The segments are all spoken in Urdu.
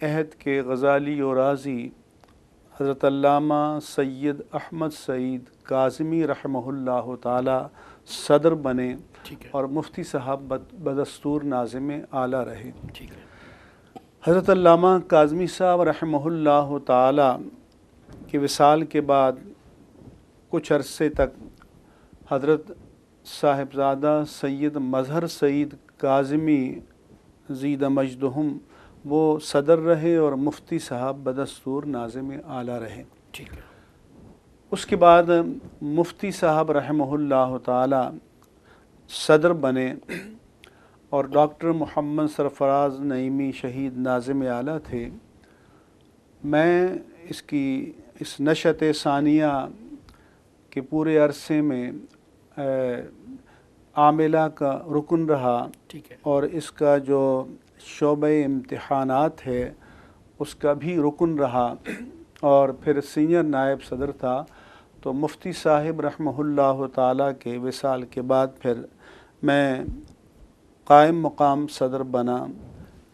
عہد کے غزالی و رازی حضرت علامہ سید احمد سعید کاظمی رحمہ اللہ تعالی صدر بنے ٹھیک ہے، اور مفتی صاحب بدستور ناظم اعلیٰ رہے۔ ٹھیک ہے، حضرت علامہ کاظمی صاحب رحمہ اللہ تعالی کے وصال کے بعد کچھ عرصے تک حضرت صاحبزادہ سید مظہر سعید کاظمی زید مجدہم وہ صدر رہے اور مفتی صاحب بدستور ناظم اعلیٰ رہے۔ ٹھیک ہے، اس کے بعد مفتی صاحب رحمہ اللہ تعالی صدر بنے اور ڈاکٹر محمد سرفراز نعیمی شہید ناظم اعلیٰ تھے۔ میں اس نشأت ثانیہ کے پورے عرصے میں عاملہ کا رکن رہا ٹھیک ہے، اور اس کا جو شعبہ امتحانات ہے اس کا بھی رکن رہا اور پھر سینئر نائب صدر تھا۔ تو مفتی صاحب رحمہ اللہ تعالیٰ کے وصال کے بعد پھر میں قائم مقام صدر بنا۔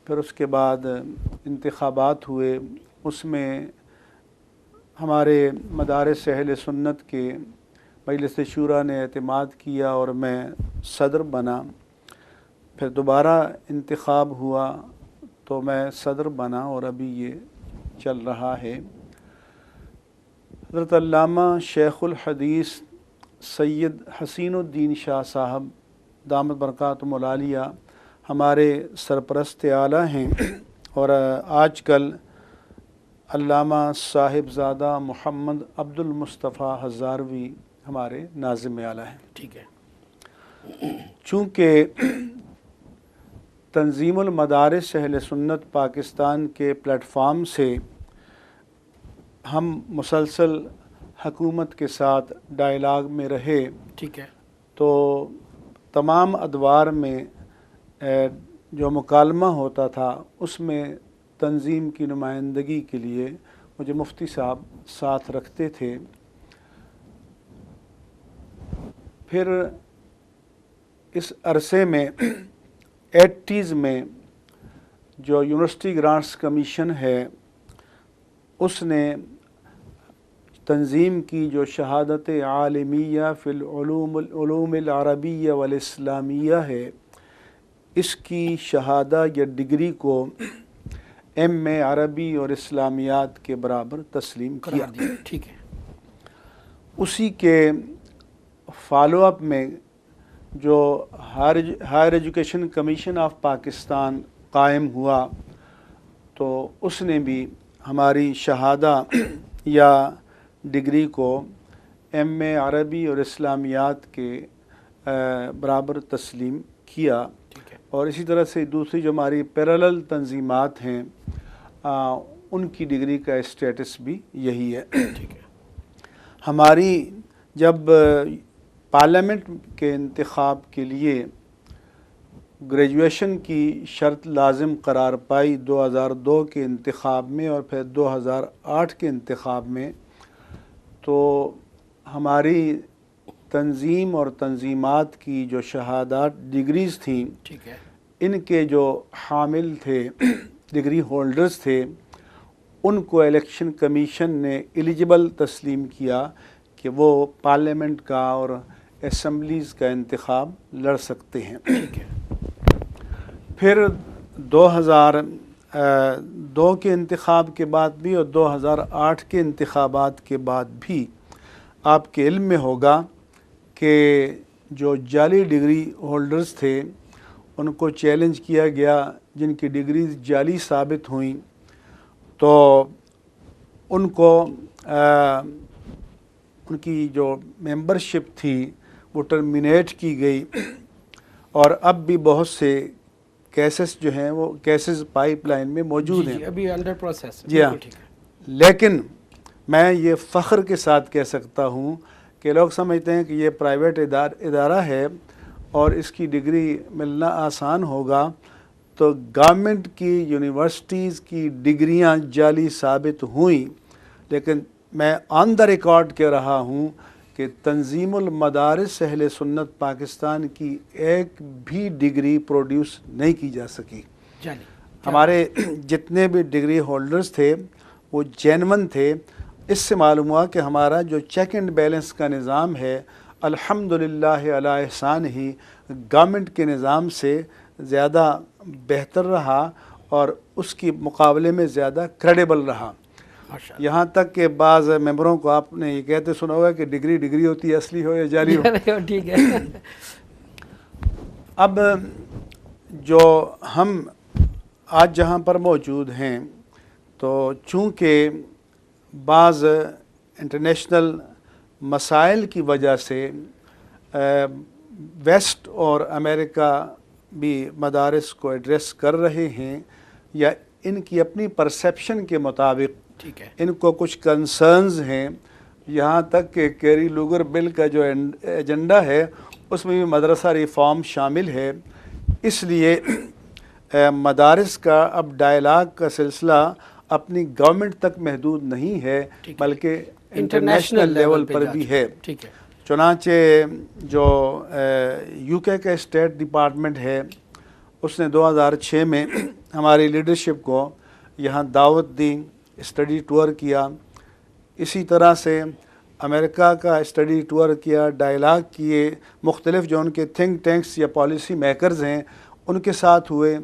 پھر اس کے بعد انتخابات ہوئے، اس میں ہمارے مدارس اہل سنت کے مجلس شورا نے اعتماد کیا اور میں صدر بنا۔ پھر دوبارہ انتخاب ہوا تو میں صدر بنا اور ابھی یہ چل رہا ہے۔ حضرت علامہ شیخ الحدیث سید حسین الدین شاہ صاحب دامت برکاتہم العالیہ ہمارے سرپرست اعلیٰ ہیں اور آج کل علامہ صاحبزادہ محمد عبد المصطفیٰ ہزاروی ہمارے ناظم اعلیٰ ہیں۔ ٹھیک ہے، چونکہ تنظیم المدارس اہل سنت پاکستان کے پلیٹ فارم سے ہم مسلسل حکومت کے ساتھ ڈائلاگ میں رہے، ٹھیک ہے، تو تمام ادوار میں جو مکالمہ ہوتا تھا اس میں تنظیم کی نمائندگی کے لیے مجھے مفتی صاحب ساتھ رکھتے تھے۔ پھر اس عرصے میں 80s میں جو یونیورسٹی گرانٹس کمیشن ہے اس نے تنظیم کی جو شہادت عالمیہ فی العلوم العربیہ والاسلامیہ ہے اس کی شہادہ یا ڈگری کو ایم اے عربی اور اسلامیات کے برابر تسلیم کیا۔ ٹھیک ہے، اسی کے فالو اپ میں جو higher education commission of Pakistan قائم ہوا تو اس نے بھی ہماری شہادہ یا ڈگری کو ایم اے عربی اور اسلامیات کے برابر تسلیم کیا۔ ٹھیک ہے، اور اسی طرح سے دوسری جو ہماری پیرالل تنظیمات ہیں ان کی ڈگری کا اسٹیٹس بھی یہی ہے۔ ٹھیک ہے، ہماری جب پارلیمنٹ کے انتخاب کے لیے گریجویشن کی شرط لازم قرار پائی 2002 کے انتخاب میں اور پھر 2008 کے انتخاب میں، تو ہماری تنظیم اور تنظیمات کی جو شہادات ڈگریز تھیں ٹھیک ہے، ان کے جو حامل تھے ڈگری ہولڈرز تھے ان کو الیکشن کمیشن نے ایلیجبل تسلیم کیا کہ وہ پارلیمنٹ کا اور اسمبلیز کا انتخاب لڑ سکتے ہیں۔ ٹھیک ہے، پھر 2002 کے انتخاب کے بعد بھی اور 2008 کے انتخابات کے بعد بھی آپ کے علم میں ہوگا کہ جو جعلی ڈگری ہولڈرز تھے ان کو چیلنج کیا گیا، جن کی ڈگریز جعلی ثابت ہوئیں تو ان کو ان کی جو ممبرشپ تھی وہ ٹرمینیٹ کی گئی اور اب بھی بہت سے کیسز جو ہیں وہ کیسز پائپ لائن میں موجود ہیں، ابھی انڈر پروسیس۔ جی ہاں، لیکن میں یہ فخر کے ساتھ کہہ سکتا ہوں کہ لوگ سمجھتے ہیں کہ یہ پرائیویٹ ادارہ ہے اور اس کی ڈگری ملنا آسان ہوگا، تو گورنمنٹ کی یونیورسٹیز کی ڈگریاں جعلی ثابت ہوئیں، لیکن میں آن دا ریکارڈ کہہ رہا ہوں کہ تنظیم المدارس اہل سنت پاکستان کی ایک بھی ڈگری پروڈیوس نہیں کی جا سکی۔ ہمارے جتنے بھی ڈگری ہولڈرز تھے وہ جینون تھے. اس سے معلوم ہوا کہ ہمارا جو چیک اینڈ بیلنس کا نظام ہے الحمدللہ علی احسان ہی گورنمنٹ کے نظام سے زیادہ بہتر رہا اور اس کی مقابلے میں زیادہ کریڈیبل رہا. یہاں تک کہ بعض ممبروں کو آپ نے یہ کہتے سنا ہوگا کہ ڈگری ہوتی ہے اصلی ہو یا جعلی ہو. ٹھیک ہے. اب جو ہم آج جہاں پر موجود ہیں تو چونکہ بعض انٹرنیشنل مسائل کی وجہ سے ویسٹ اور امریکہ بھی مدارس کو ایڈریس کر رہے ہیں یا ان کی اپنی پرسیپشن کے مطابق ٹھیک ہے ان کو کچھ کنسرنز ہیں. یہاں تک کہ کیری لوگر بل کا جو ایجنڈا ہے اس میں بھی مدرسہ ریفارم شامل ہے. اس لیے مدارس کا اب ڈائلاگ کا سلسلہ اپنی گورنمنٹ تک محدود نہیں ہے بلکہ انٹرنیشنل لیول پر بھی ہے. ٹھیک ہے. چنانچہ جو یو کے اسٹیٹ ڈپارٹمنٹ ہے اس نے 2006 میں ہماری لیڈرشپ کو یہاں دعوت دی، اسٹڈی ٹور کیا. اسی طرح سے امریکہ کا اسٹڈی ٹور کیا، ڈائلاگ کیے، مختلف جو ان کے تھنک ٹینکس یا پالیسی میکرز ہیں ان کے ساتھ ہوئے.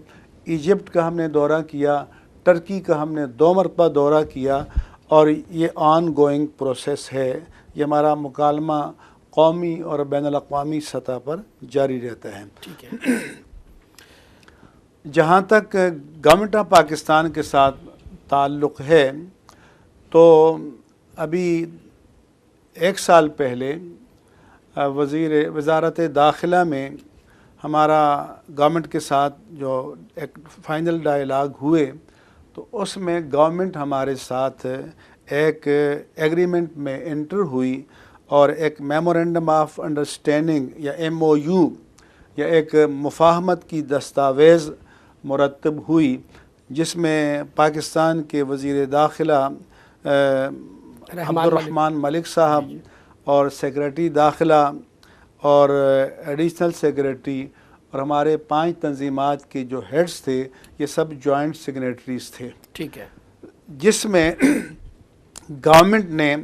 ایجپٹ کا ہم نے دورہ کیا، ٹرکی کا ہم نے 2 مرتبہ دورہ کیا اور یہ آن گوئنگ پروسیس ہے. یہ ہمارا مکالمہ قومی اور بین الاقوامی سطح پر جاری رہتا ہے. ٹھیک ہے. جہاں تک گورنمنٹ آف پاکستان کے ساتھ تعلق ہے تو ابھی 1 سال پہلے وزارت داخلہ میں ہمارا گورنمنٹ کے ساتھ جو ایک فائنل ڈائلاگ ہوئے تو اس میں گورنمنٹ ہمارے ساتھ ایک ایگریمنٹ میں انٹر ہوئی اور ایک میمورنڈم آف انڈرسٹینڈنگ یا MOU یا ایک مفاہمت کی دستاویز مرتب ہوئی جس میں پاکستان کے وزیر داخلہ عبدالرحمن ملک صاحب اور سیکریٹری داخلہ اور ایڈیشنل سیکریٹری اور ہمارے 5 تنظیمات کے جو ہیڈز تھے یہ سب جوائنٹ سگنیٹریز تھے. ٹھیک ہے. جس میں گورنمنٹ نے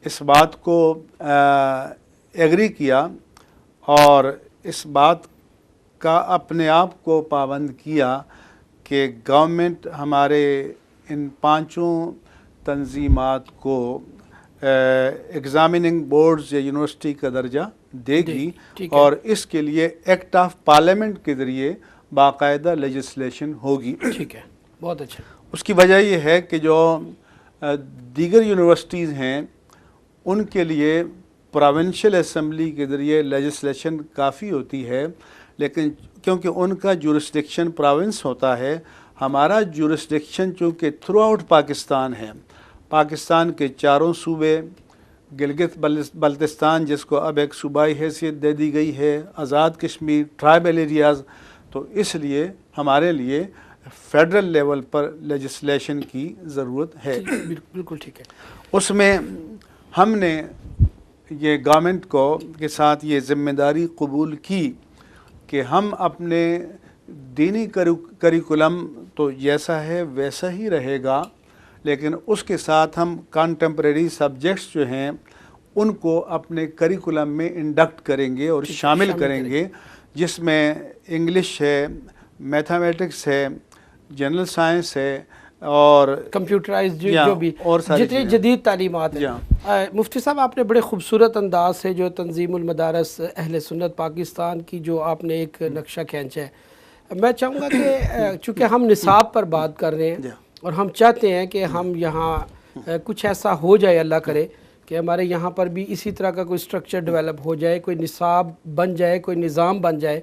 اس بات کو ایگری کیا اور اس بات کا اپنے آپ کو پابند کیا کہ گورنمنٹ ہمارے ان 5 تنظیمات کو ایگزامننگ بورڈز یا یونیورسٹی کا درجہ دے گی اور اس کے لیے ایکٹ آف پارلیمنٹ کے ذریعے باقاعدہ لیجسلیشن ہوگی. ٹھیک ہے. بہت اچھا. اس کی وجہ یہ ہے کہ جو دیگر یونیورسٹیز ہیں ان کے لیے پروونشل اسمبلی کے ذریعے لیجسلیشن کافی ہوتی ہے لیکن کیونکہ ان کا جورسڈکشن پروونس ہوتا ہے، ہمارا جورسڈکشن چونکہ تھرو آؤٹ پاکستان ہے. پاکستان کے 4 صوبے، گلگت بلتستان جس کو اب ایک صوبائی حیثیت دے دی گئی ہے، آزاد کشمیر، ٹرائبل ایریاز، تو اس لیے ہمارے لیے فیڈرل لیول پر لیجسلیشن کی ضرورت ہے. بالکل ٹھیک ہے. اس میں ہم نے یہ گورنمنٹ کے ساتھ یہ ذمہ داری قبول کی کہ ہم اپنے دینی کریکولم تو جیسا ہے ویسا ہی رہے گا لیکن اس کے ساتھ ہم کانٹمپریری سبجیکٹس جو ہیں ان کو اپنے کریکولم میں انڈکٹ کریں گے اور شامل کریں گے جس میں انگلش ہے، میتھمیٹکس ہے، جنرل سائنس ہے اور کمپیوٹرائز جو بھی جتنی جدید تعلیمات ہیں. مفتی صاحب آپ نے بڑے خوبصورت انداز سے جو تنظیم المدارس اہل سنت پاکستان کی جو آپ نے ایک نقشہ کھینچا ہے، میں چاہوں گا کہ چونکہ ہم نصاب پر بات کر رہے ہیں اور ہم چاہتے ہیں کہ ہم یہاں کچھ ایسا ہو جائے، اللہ کرے کہ ہمارے یہاں پر بھی اسی طرح کا کوئی سٹرکچر ڈیولپ ہو جائے، کوئی نصاب بن جائے، کوئی نظام بن جائے،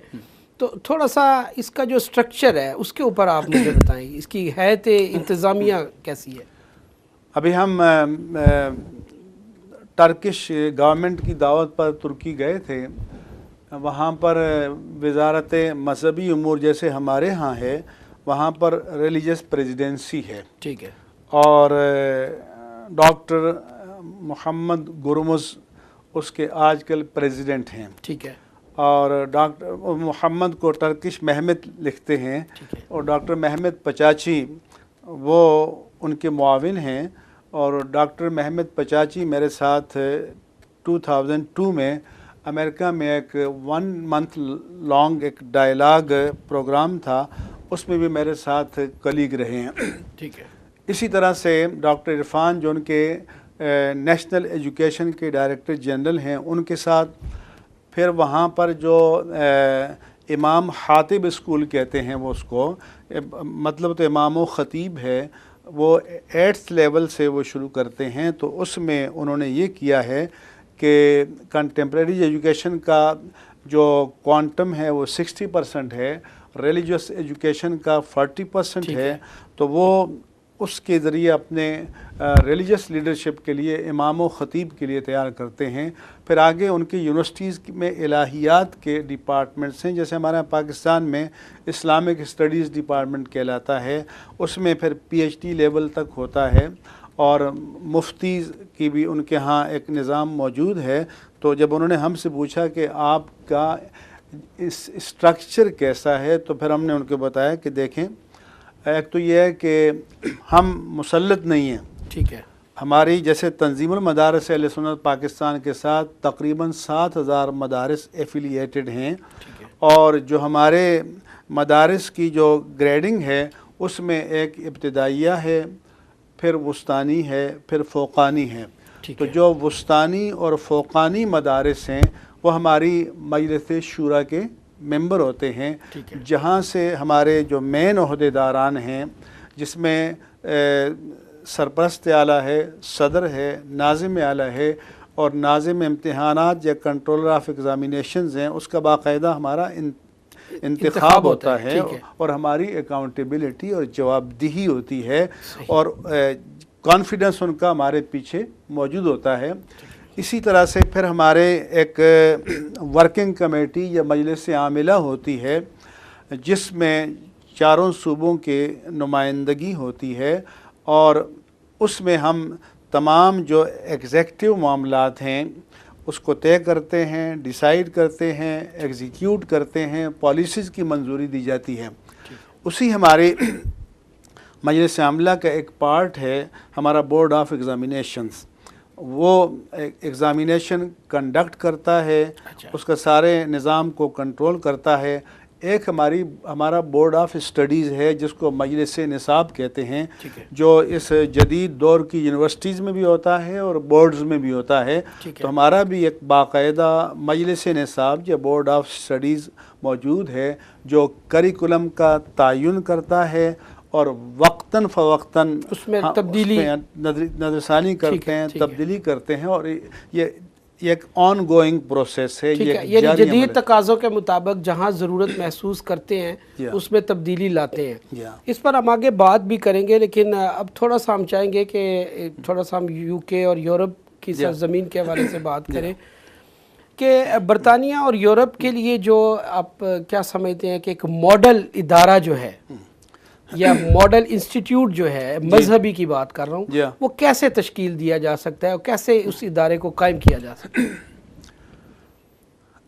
تو تھوڑا سا اس کا جو سٹرکچر ہے اس کے اوپر آپ مجھے بتائیں، اس کی حیثیت انتظامیہ کیسی ہے؟ ابھی ہم ٹرکش گورنمنٹ کی دعوت پر ترکی گئے تھے. وہاں پر وزارت مذہبی امور جیسے ہمارے ہاں ہے وہاں پر ریلیجس پریزیڈنسی ہے. ٹھیک ہے. اور ڈاکٹر محمد گرمز اس کے آج کل پریزیڈنٹ ہیں. ٹھیک ہے. اور ڈاکٹر محمد کو ٹرکش محمد لکھتے ہیں، اور ڈاکٹر محمد پچاچی وہ ان کے معاون ہیں، اور ڈاکٹر محمد پچاچی میرے ساتھ 2002 میں امریکہ میں ایک 1 month لانگ ایک ڈائلاگ پروگرام تھا، اس میں بھی میرے ساتھ کلیگ رہے ہیں۔ ٹھیک ہے۔ اسی طرح سے ڈاکٹر عرفان جو ان کے نیشنل ایجوکیشن کے ڈائریکٹر جنرل ہیں، ان کے ساتھ پھر وہاں پر جو امام خاطب اسکول کہتے ہیں وہ اس کو، مطلب تو امام و خطیب ہے، وہ 8th لیول سے وہ شروع کرتے ہیں، تو اس میں انہوں نے یہ کیا ہے کہ کنٹمپریری ایجوکیشن کا جو کوانٹم ہے وہ 60% ہے، ریلیجس ایجوکیشن کا 40% ہے، تو وہ اس کے ذریعے اپنے ریلیجس لیڈرشپ کے لیے امام و خطیب کے لیے تیار کرتے ہیں۔ پھر آگے ان کی یونیورسٹیز میں الہیات کے ڈپارٹمنٹس ہیں، جیسے ہمارے پاکستان میں اسلامک اسٹڈیز ڈپارٹمنٹ کہلاتا ہے، اس میں پھر PhD لیول تک ہوتا ہے، اور مفتی کی بھی ان کے ہاں ایک نظام موجود ہے۔ تو جب انہوں نے ہم سے پوچھا کہ آپ کا اس اسٹرکچر کیسا ہے، تو پھر ہم نے ان کو بتایا کہ دیکھیں، ایک تو یہ ہے کہ ہم مسلط نہیں ہیں، ٹھیک ہے، ہماری جیسے تنظیم المدارس اہل سنت پاکستان کے ساتھ تقریباً 7,000 مدارس ایفیلیٹڈ ہیں، اور جو ہمارے مدارس کی جو گریڈنگ ہے اس میں ایک ابتدائیہ ہے، پھر وسطانی ہے، پھر فوقانی ہے۔ تو جو وسطانی اور فوقانی مدارس ہیں وہ ہماری مجلس شورا کے ممبر ہوتے ہیں، جہاں سے ہمارے جو مین عہدیداران ہیں، جس میں سرپرست اعلیٰ ہے، صدر ہے، ناظم اعلیٰ ہے، اور ناظم امتحانات یا کنٹرولر آف ایگزامینیشنز ہیں، اس کا باقاعدہ ہمارا انتخاب ہوتا ہے، اور ہماری اکاؤنٹیبلٹی اور جواب دہی ہوتی ہے، اور کانفیڈنس ان کا ہمارے پیچھے موجود ہوتا ہے۔ اسی طرح سے پھر ہمارے ایک ورکنگ کمیٹی یا مجلس عاملہ ہوتی ہے، جس میں چاروں صوبوں کے نمائندگی ہوتی ہے، اور اس میں ہم تمام جو ایگزیکٹو معاملات ہیں اس کو طے کرتے ہیں، ڈیسائیڈ کرتے ہیں، ایگزیکیوٹ کرتے ہیں، پالیسیز کی منظوری دی جاتی ہے۔ اسی ہمارے مجلس عاملہ کا ایک پارٹ ہے ہمارا بورڈ آف ایگزامینیشنز، وہ ایگزامینیشن کنڈکٹ کرتا ہے، اس کا سارے نظام کو کنٹرول کرتا ہے۔ ایک ہمارا بورڈ آف اسٹڈیز ہے جس کو مجلس نصاب کہتے ہیں، جو اس جدید دور کی یونیورسٹیز میں بھی ہوتا ہے اور بورڈز میں بھی ہوتا ہے۔ تو ہمارا بھی ایک باقاعدہ مجلس نصاب یا بورڈ آف اسٹڈیز موجود ہے، جو کریکولم کا تعین کرتا ہے اور وقتاً فوقتاً اس میں تبدیلی نظرثانی کرتے ہیں، تبدیلی کرتے ہیں، اور یہ ایک آن گوئنگ پروسیس ہے۔ یعنی جدید تقاضوں کے مطابق جہاں ضرورت محسوس کرتے ہیں اس میں تبدیلی لاتے ہیں۔ اس پر ہم آگے بات بھی کریں گے، لیکن اب تھوڑا سا ہم چاہیں گے کہ تھوڑا سا ہم UK اور یورپ کی سرزمین کے حوالے سے بات کریں کہ برطانیہ اور یورپ کے لیے جو آپ کیا سمجھتے ہیں کہ ایک ماڈل ادارہ جو ہے یا ماڈل انسٹیٹیوٹ جو ہے، مذہبی کی بات کر رہا ہوں، وہ کیسے تشکیل دیا جا سکتا ہے اور کیسے اس ادارے کو قائم کیا جا سکتا ہے؟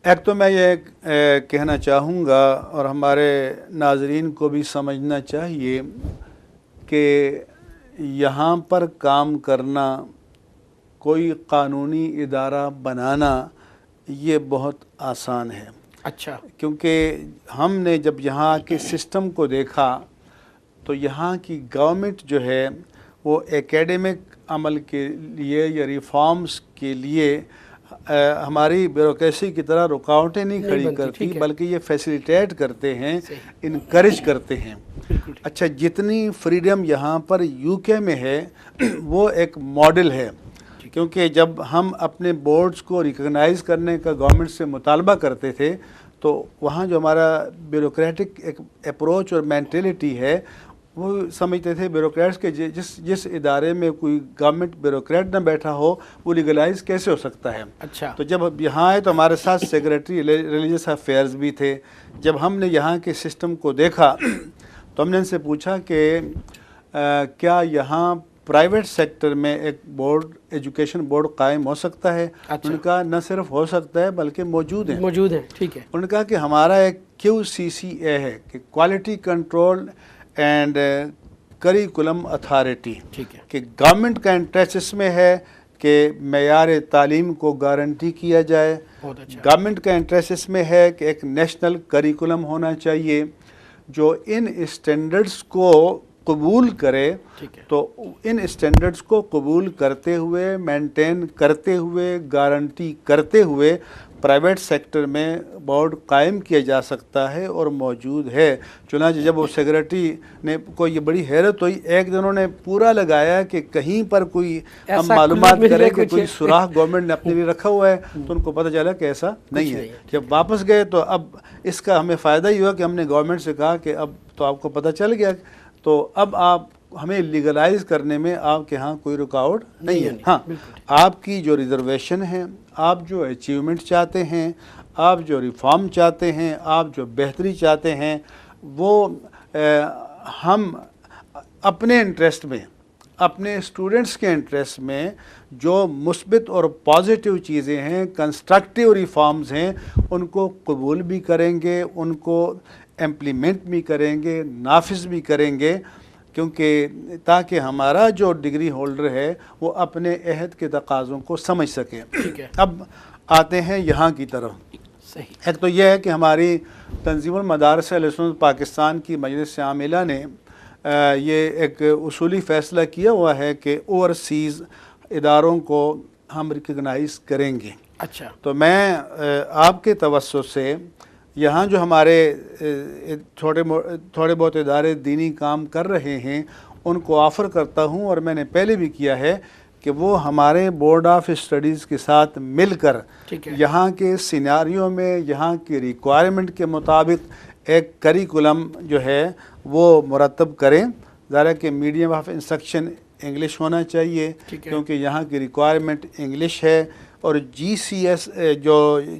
ایک تو میں یہ کہنا چاہوں گا اور ہمارے ناظرین کو بھی سمجھنا چاہیے کہ یہاں پر کام کرنا، کوئی قانونی ادارہ بنانا، یہ بہت آسان ہے۔ اچھا، کیونکہ ہم نے جب یہاں کے سسٹم کو دیکھا تو یہاں کی گورنمنٹ جو ہے وہ ایکیڈمک عمل کے لیے یا ریفارمز کے لیے ہماری بیوروکریسی کی طرح رکاوٹیں نہیں کھڑی کرتی، بلکہ یہ فیسیلیٹیٹ کرتے ہیں، انکریج کرتے ہیں۔ اچھا، جتنی فریڈم یہاں پر UK میں ہے وہ ایک ماڈل ہے، کیونکہ جب ہم اپنے بورڈز کو ریکگنائز کرنے کا گورنمنٹ سے مطالبہ کرتے تھے تو وہاں جو ہمارا بیوروکریٹک ایک اپروچ اور مینٹلٹی ہے، وہ سمجھتے تھے بیوروکریٹس کے جس ادارے میں کوئی گورنمنٹ بیوروکریٹ نہ بیٹھا ہو وہ لیگلائز کیسے ہو سکتا ہے۔ اچھا، تو جب اب یہاں آئے تو ہمارے ساتھ سیکریٹری ریلیجس افیئرز بھی تھے۔ جب ہم نے یہاں کے سسٹم کو دیکھا تو ہم نے ان سے پوچھا کہ کیا یہاں پرائیویٹ سیکٹر میں ایک بورڈ ایجوکیشن بورڈ قائم ہو سکتا ہے. اچھا. ان کا نہ صرف ہو سکتا ہے بلکہ موجود ہے. ٹھیک ہے. انہوں نے کہا کہ ہمارا ایک QCCA ہے کہ quality control and curriculum authority, کہ گورنمنٹ کا انٹرسٹ اس میں ہے کہ معیار تعلیم کو گارنٹی کیا جائے. گورنمنٹ کا انٹرسٹ اس میں ہے کہ ایک نیشنل کریکولم ہونا چاہیے جو ان اسٹینڈرڈز کو قبول کرے. تو ان اسٹینڈرڈز کو قبول کرتے ہوئے, مینٹین کرتے ہوئے, گارنٹی کرتے ہوئے پرائیویٹ سیکٹر میں بورڈ قائم کیا جا سکتا ہے اور موجود ہے. چنانچہ جب وہ سیکرٹری نے کو یہ بڑی حیرت ہوئی, ایک دن انہوں نے پورا لگایا کہ کہیں پر کوئی ہم معلومات کریں کہ کوئی سوراخ گورنمنٹ نے اپنے لیے رکھا ہوا ہے, تو ان کو پتہ چلا کہ ایسا نہیں ہے. جب واپس گئے تو اب اس کا ہمیں فائدہ ہی ہوا کہ ہم نے گورنمنٹ سے کہا کہ اب تو آپ کو پتہ چل گیا, تو اب آپ ہمیں لیگلائز کرنے میں آپ کے ہاں کوئی رکاوٹ نہیں ہے. ہاں, آپ کی جو ریزرویشن ہے, آپ جو اچیومنٹ چاہتے ہیں, آپ جو ریفارم چاہتے ہیں, آپ جو بہتری چاہتے ہیں, وہ ہم اپنے انٹرسٹ میں, اپنے اسٹوڈنٹس کے انٹرسٹ میں جو مثبت اور پازیٹیو چیزیں ہیں, کنسٹرکٹیو ریفارمز ہیں, ان کو قبول بھی کریں گے, ان کو امپلیمنٹ بھی کریں گے, نافذ بھی کریں گے, کیونکہ تاکہ ہمارا جو ڈگری ہولڈر ہے وہ اپنے عہد کے تقاضوں کو سمجھ سکے. اب آتے ہیں یہاں کی طرف. ایک تو یہ ہے کہ ہماری تنظیم المدارس اہل سنت پاکستان کی مجلس عاملہ نے یہ ایک اصولی فیصلہ کیا ہوا ہے کہ اوورسیز اداروں کو ہم ریکگنائز کریں گے. اچھا. تو میں آپ کے توسط سے یہاں جو ہمارے تھوڑے بہت ادارے دینی کام کر رہے ہیں ان کو آفر کرتا ہوں, اور میں نے پہلے بھی کیا ہے, کہ وہ ہمارے بورڈ آف اسٹڈیز کے ساتھ مل کر یہاں کے سیناریو میں, یہاں کی ریکوائرمنٹ کے مطابق ایک کریکولم جو ہے وہ مرتب کریں. ظاہر ہے کہ میڈیم آف انسٹرکشن انگلش ہونا چاہیے کیونکہ یہاں کی ریکوائرمنٹ انگلش ہے, اور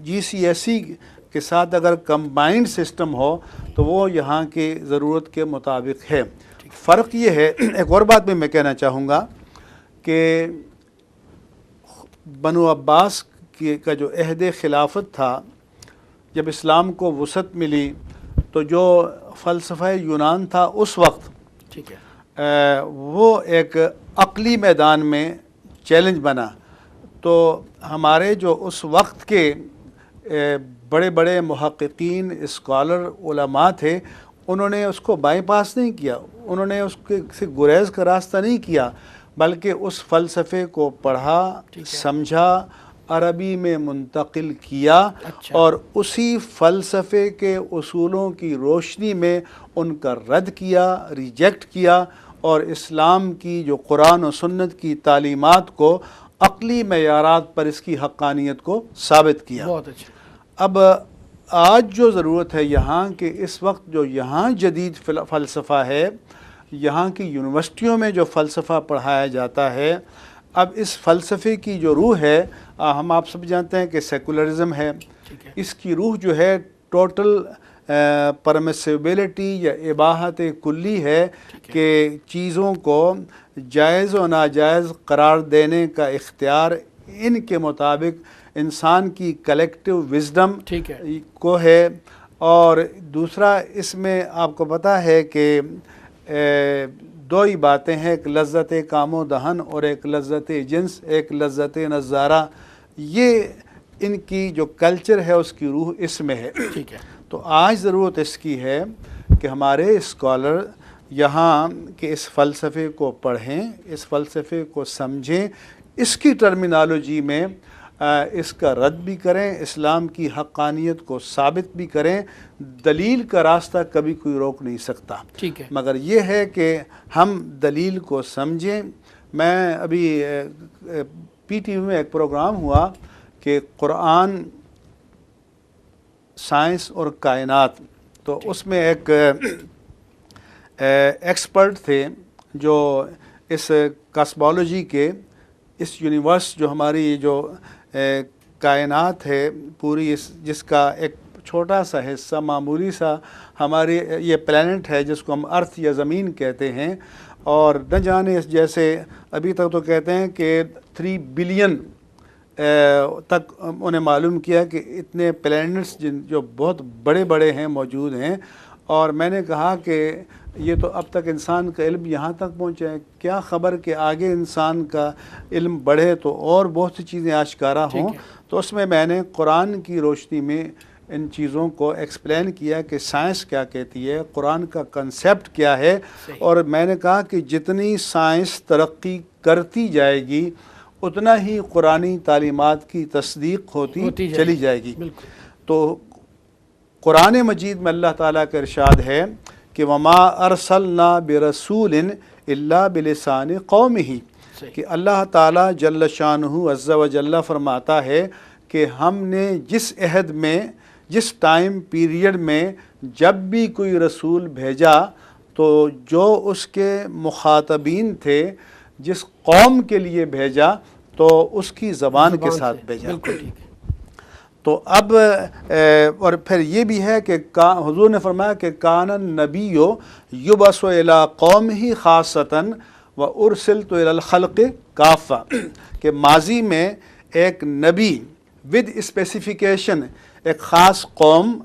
GCSE کے ساتھ اگر کمبائنڈ سسٹم ہو تو وہ یہاں کی ضرورت کے مطابق ہے. فرق یہ ہے, ایک اور بات میں کہنا چاہوں گا کہ بنو عباس کا جو عہد خلافت تھا, جب اسلام کو وسعت ملی تو جو فلسفہ یونان تھا اس وقت, وہ ایک عقلی میدان میں چیلنج بنا. تو ہمارے جو اس وقت کے بڑے بڑے محققین, اسکالر, علماء تھے, انہوں نے اس کو بائی پاس نہیں کیا, انہوں نے اس کے سے گریز کا راستہ نہیں کیا, بلکہ اس فلسفے کو پڑھا, سمجھا, عربی میں منتقل کیا, اور اسی فلسفے کے اصولوں کی روشنی میں ان کا رد کیا, ریجیکٹ کیا, اور اسلام کی جو قرآن و سنت کی تعلیمات کو عقلی معیارات پر اس کی حقانیت کو ثابت کیا. بہت اچھا. اب آج جو ضرورت ہے یہاں کہ اس وقت جو یہاں جدید فلسفہ ہے, یہاں کی یونیورسٹیوں میں جو فلسفہ پڑھایا جاتا ہے, اب اس فلسفے کی جو روح ہے, ہم آپ سب جانتے ہیں کہ سیکولرزم ہے, اس کی روح جو ہے ٹوٹل پرمیسیبلٹی یا اباحت کلی ہے, کہ چیزوں کو جائز و ناجائز قرار دینے کا اختیار ان کے مطابق انسان کی کلیکٹیو وزڈم کو ہے. اور دوسرا اس میں آپ کو پتہ ہے کہ دو ہی باتیں ہیں, ایک لذت کام و دہن اور ایک لذت جنس, ایک لذت نظارہ. یہ ان کی جو کلچر ہے اس کی روح اس میں ہے. تو آج ضرورت اس کی ہے کہ ہمارے اسکالر یہاں کے اس فلسفے کو پڑھیں, اس فلسفے کو سمجھیں, اس کی ٹرمینالوجی میں اس کا رد بھی کریں, اسلام کی حقانیت کو ثابت بھی کریں. دلیل کا راستہ کبھی کوئی روک نہیں سکتا, مگر یہ ہے کہ ہم دلیل کو سمجھیں. میں ابھی PTV میں ایک پروگرام ہوا کہ قرآن, سائنس اور کائنات, تو اس میں ایک ایکسپرٹ تھے جو اس کاسمولوجی کے, اس یونیورس جو ہماری جو کائنات ہے پوری, جس کا ایک چھوٹا سا حصہ, معمولی سا ہماری یہ پلانٹ ہے جس کو ہم ارتھ یا زمین کہتے ہیں, اور نہ جانے جیسے ابھی تک تو کہتے ہیں کہ 3 بلین تک انہیں معلوم کیا کہ اتنے پلینٹس جو بہت بڑے بڑے ہیں موجود ہیں. اور میں نے کہا کہ یہ تو اب تک انسان کا علم یہاں تک پہنچا ہے، کیا خبر کہ آگے انسان کا علم بڑھے تو اور بہت سی چیزیں آشکارا ہوں. تو اس میں نے قرآن کی روشنی میں ان چیزوں کو ایکسپلین کیا کہ سائنس کیا کہتی ہے، قرآن کا کنسیپٹ کیا ہے. اور میں نے کہا کہ جتنی سائنس ترقی کرتی جائے گی اتنا ہی قرآنی تعلیمات کی تصدیق ہوتی چلی جائے گی. تو قرآن مجید میں اللہ تعالیٰ کا ارشاد ہے کہ وما ارسلنا برسول الا بلسان قومہ، کہ اللہ تعالیٰ جل شانہ عز و جل فرماتا ہے کہ ہم نے جس عہد میں، جس ٹائم پیریڈ میں جب بھی کوئی رسول بھیجا تو جو اس کے مخاطبین تھے، جس قوم کے لیے بھیجا تو اس کی زبان کے ساتھ بھیجا. تو اب اور پھر یہ بھی ہے کہ حضور نے فرمایا کہ کان النبی یبعث الی قومہ خاصۃ وارسلت الی الخلق کافہ، کہ ماضی میں ایک نبی ود اسپیسیفیکیشن ایک خاص قوم،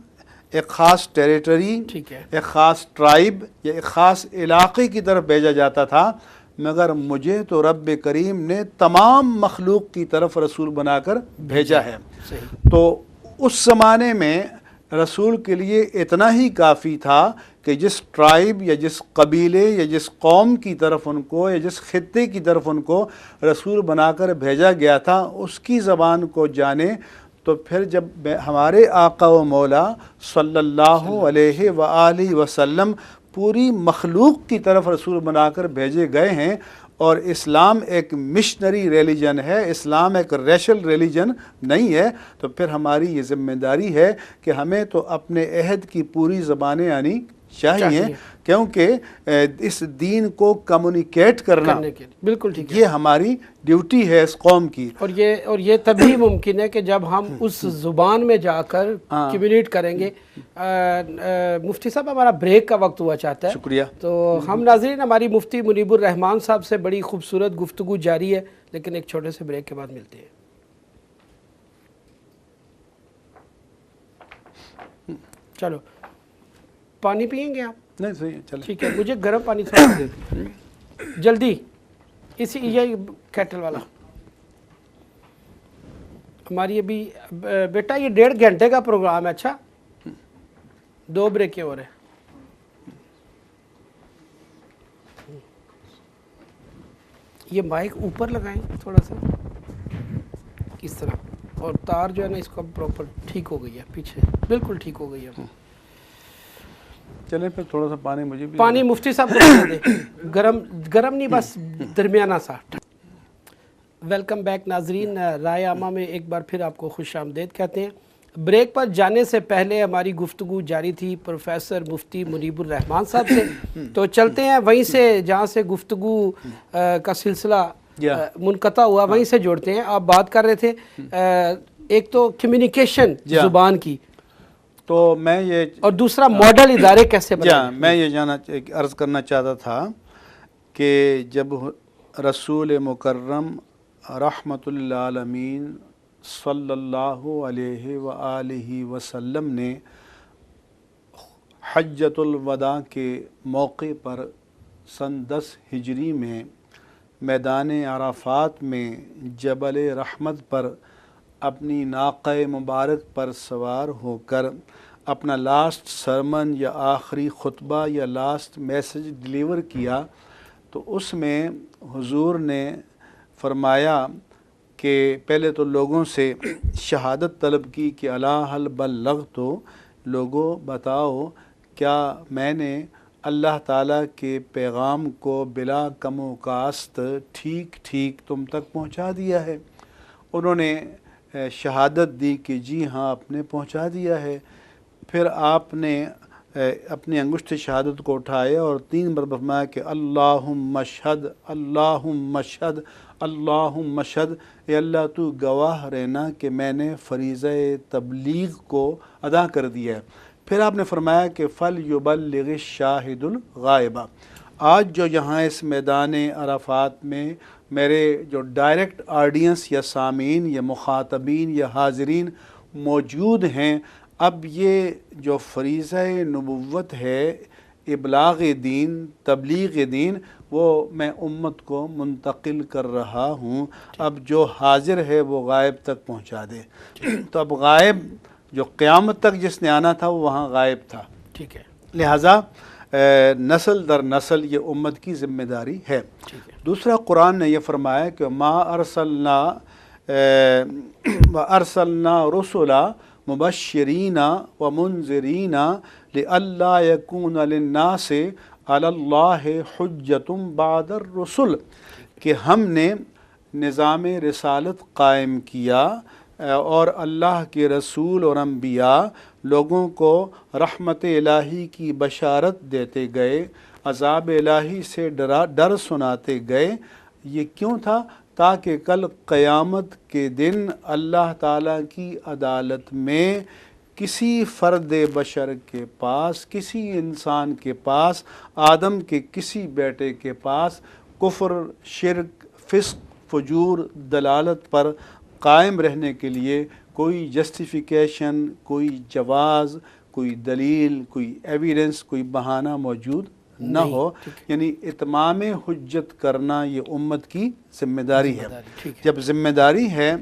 ایک خاص ٹیریٹری، ایک خاص ٹرائب یا ایک خاص علاقے کی طرف بھیجا جاتا تھا، مگر مجھے تو رب کریم نے تمام مخلوق کی طرف رسول بنا کر بھیجا ہے. تو اس زمانے میں رسول کے لیے اتنا ہی کافی تھا کہ جس ٹرائب یا جس قبیلے یا جس قوم کی طرف ان کو یا جس خطے کی طرف ان کو رسول بنا کر بھیجا گیا تھا اس کی زبان کو جانے. تو پھر جب ہمارے آقا و مولا صلی اللہ علیہ وآلہ وسلم پوری مخلوق کی طرف رسول بنا کر بھیجے گئے ہیں، اور اسلام ایک مشنری ریلیجن ہے، اسلام ایک ریشل ریلیجن نہیں ہے، تو پھر ہماری یہ ذمہ داری ہے کہ ہمیں تو اپنے عہد کی پوری زبانیں آنی چاہیے، کیونکہ اس دین کو کمیونیکیٹ کرنا بالکل ٹھیک ہے، یہ ہماری ڈیوٹی ہے اس قوم کی. اور یہ تبھی ممکن ہے کہ جب ہم اس زبان میں جا کر کمیونیٹ کریں گے. مفتی صاحب ہمارا بریک کا وقت ہوا چاہتا ہے، شکریہ. تو ہم ناظرین ہماری مفتی منیب الرحمان صاحب سے بڑی خوبصورت گفتگو جاری ہے، لیکن ایک چھوٹے سے بریک کے بعد ملتے ہیں. چلو پانی پئیں گے آپ؟ نہیں صحیح ہے، چلیں. ٹھیک ہے، مجھے گرم پانی تھوڑا دے دیں جلدی، اسی یہی کیٹل والا. ہماری ابھی بیٹا یہ 1.5 گھنٹے کا پروگرام ہے. اچھا 2 بریکیں ہو رہے ہیں. یہ مائک اوپر لگائیں تھوڑا سا اس طرح، اور تار جو ہے نا اس کو پراپر ٹھیک ہو گئی ہے، پیچھے بالکل ٹھیک ہو گئی ہے. چلیں پھر تھوڑا سا پانی مجھے بھی پانی مفتی صاحب کو دے، گرم نہیں، بس درمیانہ سا. ویلکم بیک ناظرین، رائے عامہ میں ایک بار پھر آپ کو خوش آمدید کہتے ہیں. بریک پر جانے سے پہلے ہماری گفتگو جاری تھی پروفیسر مفتی منیب الرحمان صاحب سے، تو چلتے ہیں وہیں سے جہاں سے گفتگو کا سلسلہ منقطع ہوا، وہیں سے جوڑتے ہیں. آپ بات کر رہے تھے ایک تو کمیونیکیشن زبان کی، تو میں یہ اور دوسرا ماڈل ادارے کیسے بنائیں. میں یہ عرض کرنا چاہتا تھا کہ جب رسول مکرم رحمت للعالمین صلی اللہ علیہ وآلہ وسلم نے حجۃ الوداع کے موقع پر سن 10 ہجری میں میدان عرفات میں جبل رحمت پر اپنی ناقہ مبارک پر سوار ہو کر اپنا لاسٹ سرمن یا آخری خطبہ یا لاسٹ میسج ڈیلیور کیا، تو اس میں حضور نے فرمایا کہ پہلے تو لوگوں سے شہادت طلب کی کہ الا هل بلغت، لوگوں بتاؤ کیا میں نے اللہ تعالیٰ کے پیغام کو بلا کم و کاست ٹھیک ٹھیک تم تک پہنچا دیا ہے. انہوں نے شہادت دی کہ جی ہاں آپ نے پہنچا دیا ہے. پھر آپ نے اپنی انگشت شہادت کو اٹھائے اور 3 مرتبہ فرمایا کہ اللہم اشہد، اللہم اشہد، اللہم اشہد، اے اللہ تو گواہ رہنا کہ میں نے فریضہ تبلیغ کو ادا کر دیا ہے. پھر آپ نے فرمایا کہ فَلْيُبَلِّغِ الشَّاهِدُ الْغَائِبَ، آج جو یہاں اس میدان عرفات میں میرے جو ڈائریکٹ آڈینس یا سامعین یا مخاطبین یا حاضرین موجود ہیں، اب یہ جو فریضہ نبوت ہے، ابلاغ دین، تبلیغ دین، وہ میں امت کو منتقل کر رہا ہوں۔ اب جو حاضر ہے وہ غائب تک پہنچا دے۔ تو اب غائب جو قیامت تک جس نے آنا تھا وہ وہاں غائب تھا، ٹھیک ہے، لہٰذا نسل در نسل یہ امت کی ذمہ داری ہے۔ دوسرا قرآن نے یہ فرمایا کہ ما ارسلنا رسلا مبشرین ومنذرین لئلا یکون للناس علی اللہ حجۃ بعد الرسل، کہ ہم نے نظام رسالت قائم کیا اور اللہ کے رسول اور انبیاء لوگوں کو رحمت الہی کی بشارت دیتے گئے، عذاب الہی سے ڈر سناتے گئے۔ یہ کیوں تھا؟ تاکہ کل قیامت کے دن اللہ تعالیٰ کی عدالت میں کسی فرد بشر کے پاس، کسی انسان کے پاس، آدم کے کسی بیٹے کے پاس کفر، شرک، فسق، فجور، دلالت پر قائم رہنے کے لیے کوئی جسٹیفیکیشن، کوئی جواز، کوئی دلیل، کوئی ایویڈنس، کوئی بہانہ موجود نہ ہو۔ یعنی اتمام حجت کرنا یہ امت کی ذمہ داری ہے۔ جب ذمہ داری ہے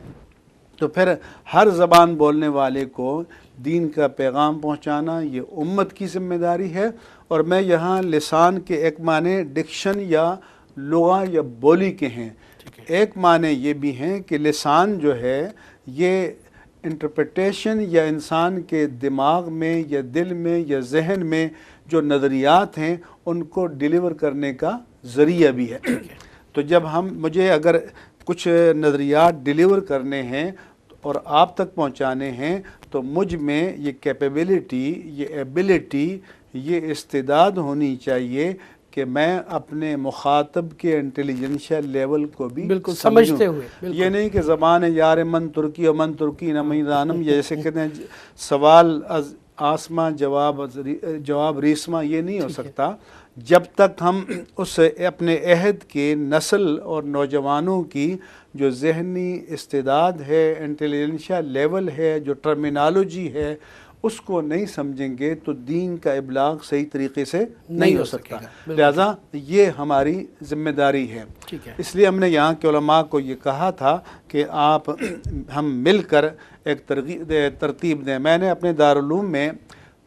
تو پھر ہر زبان بولنے والے کو دین کا پیغام پہنچانا یہ امت کی ذمہ داری ہے۔ اور میں یہاں لسان کے ایک معنی ڈکشن یا لغہ یا بولی کے ہیں، ایک معنی یہ بھی ہیں کہ لسان جو ہے یہ انٹرپریٹیشن یا انسان کے دماغ میں یا دل میں یا ذہن میں جو نظریات ہیں ان کو ڈیلیور کرنے کا ذریعہ بھی ہے۔ تو جب مجھے اگر کچھ نظریات ڈیلیور کرنے ہیں اور آپ تک پہنچانے ہیں تو مجھ میں یہ کیپیبلٹی، یہ ایبلٹی، یہ استعداد ہونی چاہیے کہ میں اپنے مخاطب کے انٹیلیجنشل لیول کو بھی بالکل سمجھتے ہوئے، یہ نہیں کہ زبان یار من ترکی و من ترکی نمی دانم، جیسے کہتے ہیں سوال از آسماں جواب ریسماں، یہ نہیں ہو سکتا جب تک ہم اس اپنے عہد کے نسل اور نوجوانوں کی جو ذہنی استعداد ہے، انٹیلیجنشل لیول ہے، جو ٹرمینالوجی ہے، اس کو نہیں سمجھیں گے تو دین کا ابلاغ صحیح طریقے سے نہیں ہو سکتا۔ لہذا یہ ہماری ذمہ داری ہے۔ اس لیے ہم نے یہاں کے علماء کو یہ کہا تھا کہ ہم مل کر ایک ترتیب دیں۔ میں نے اپنے دارالعلوم میں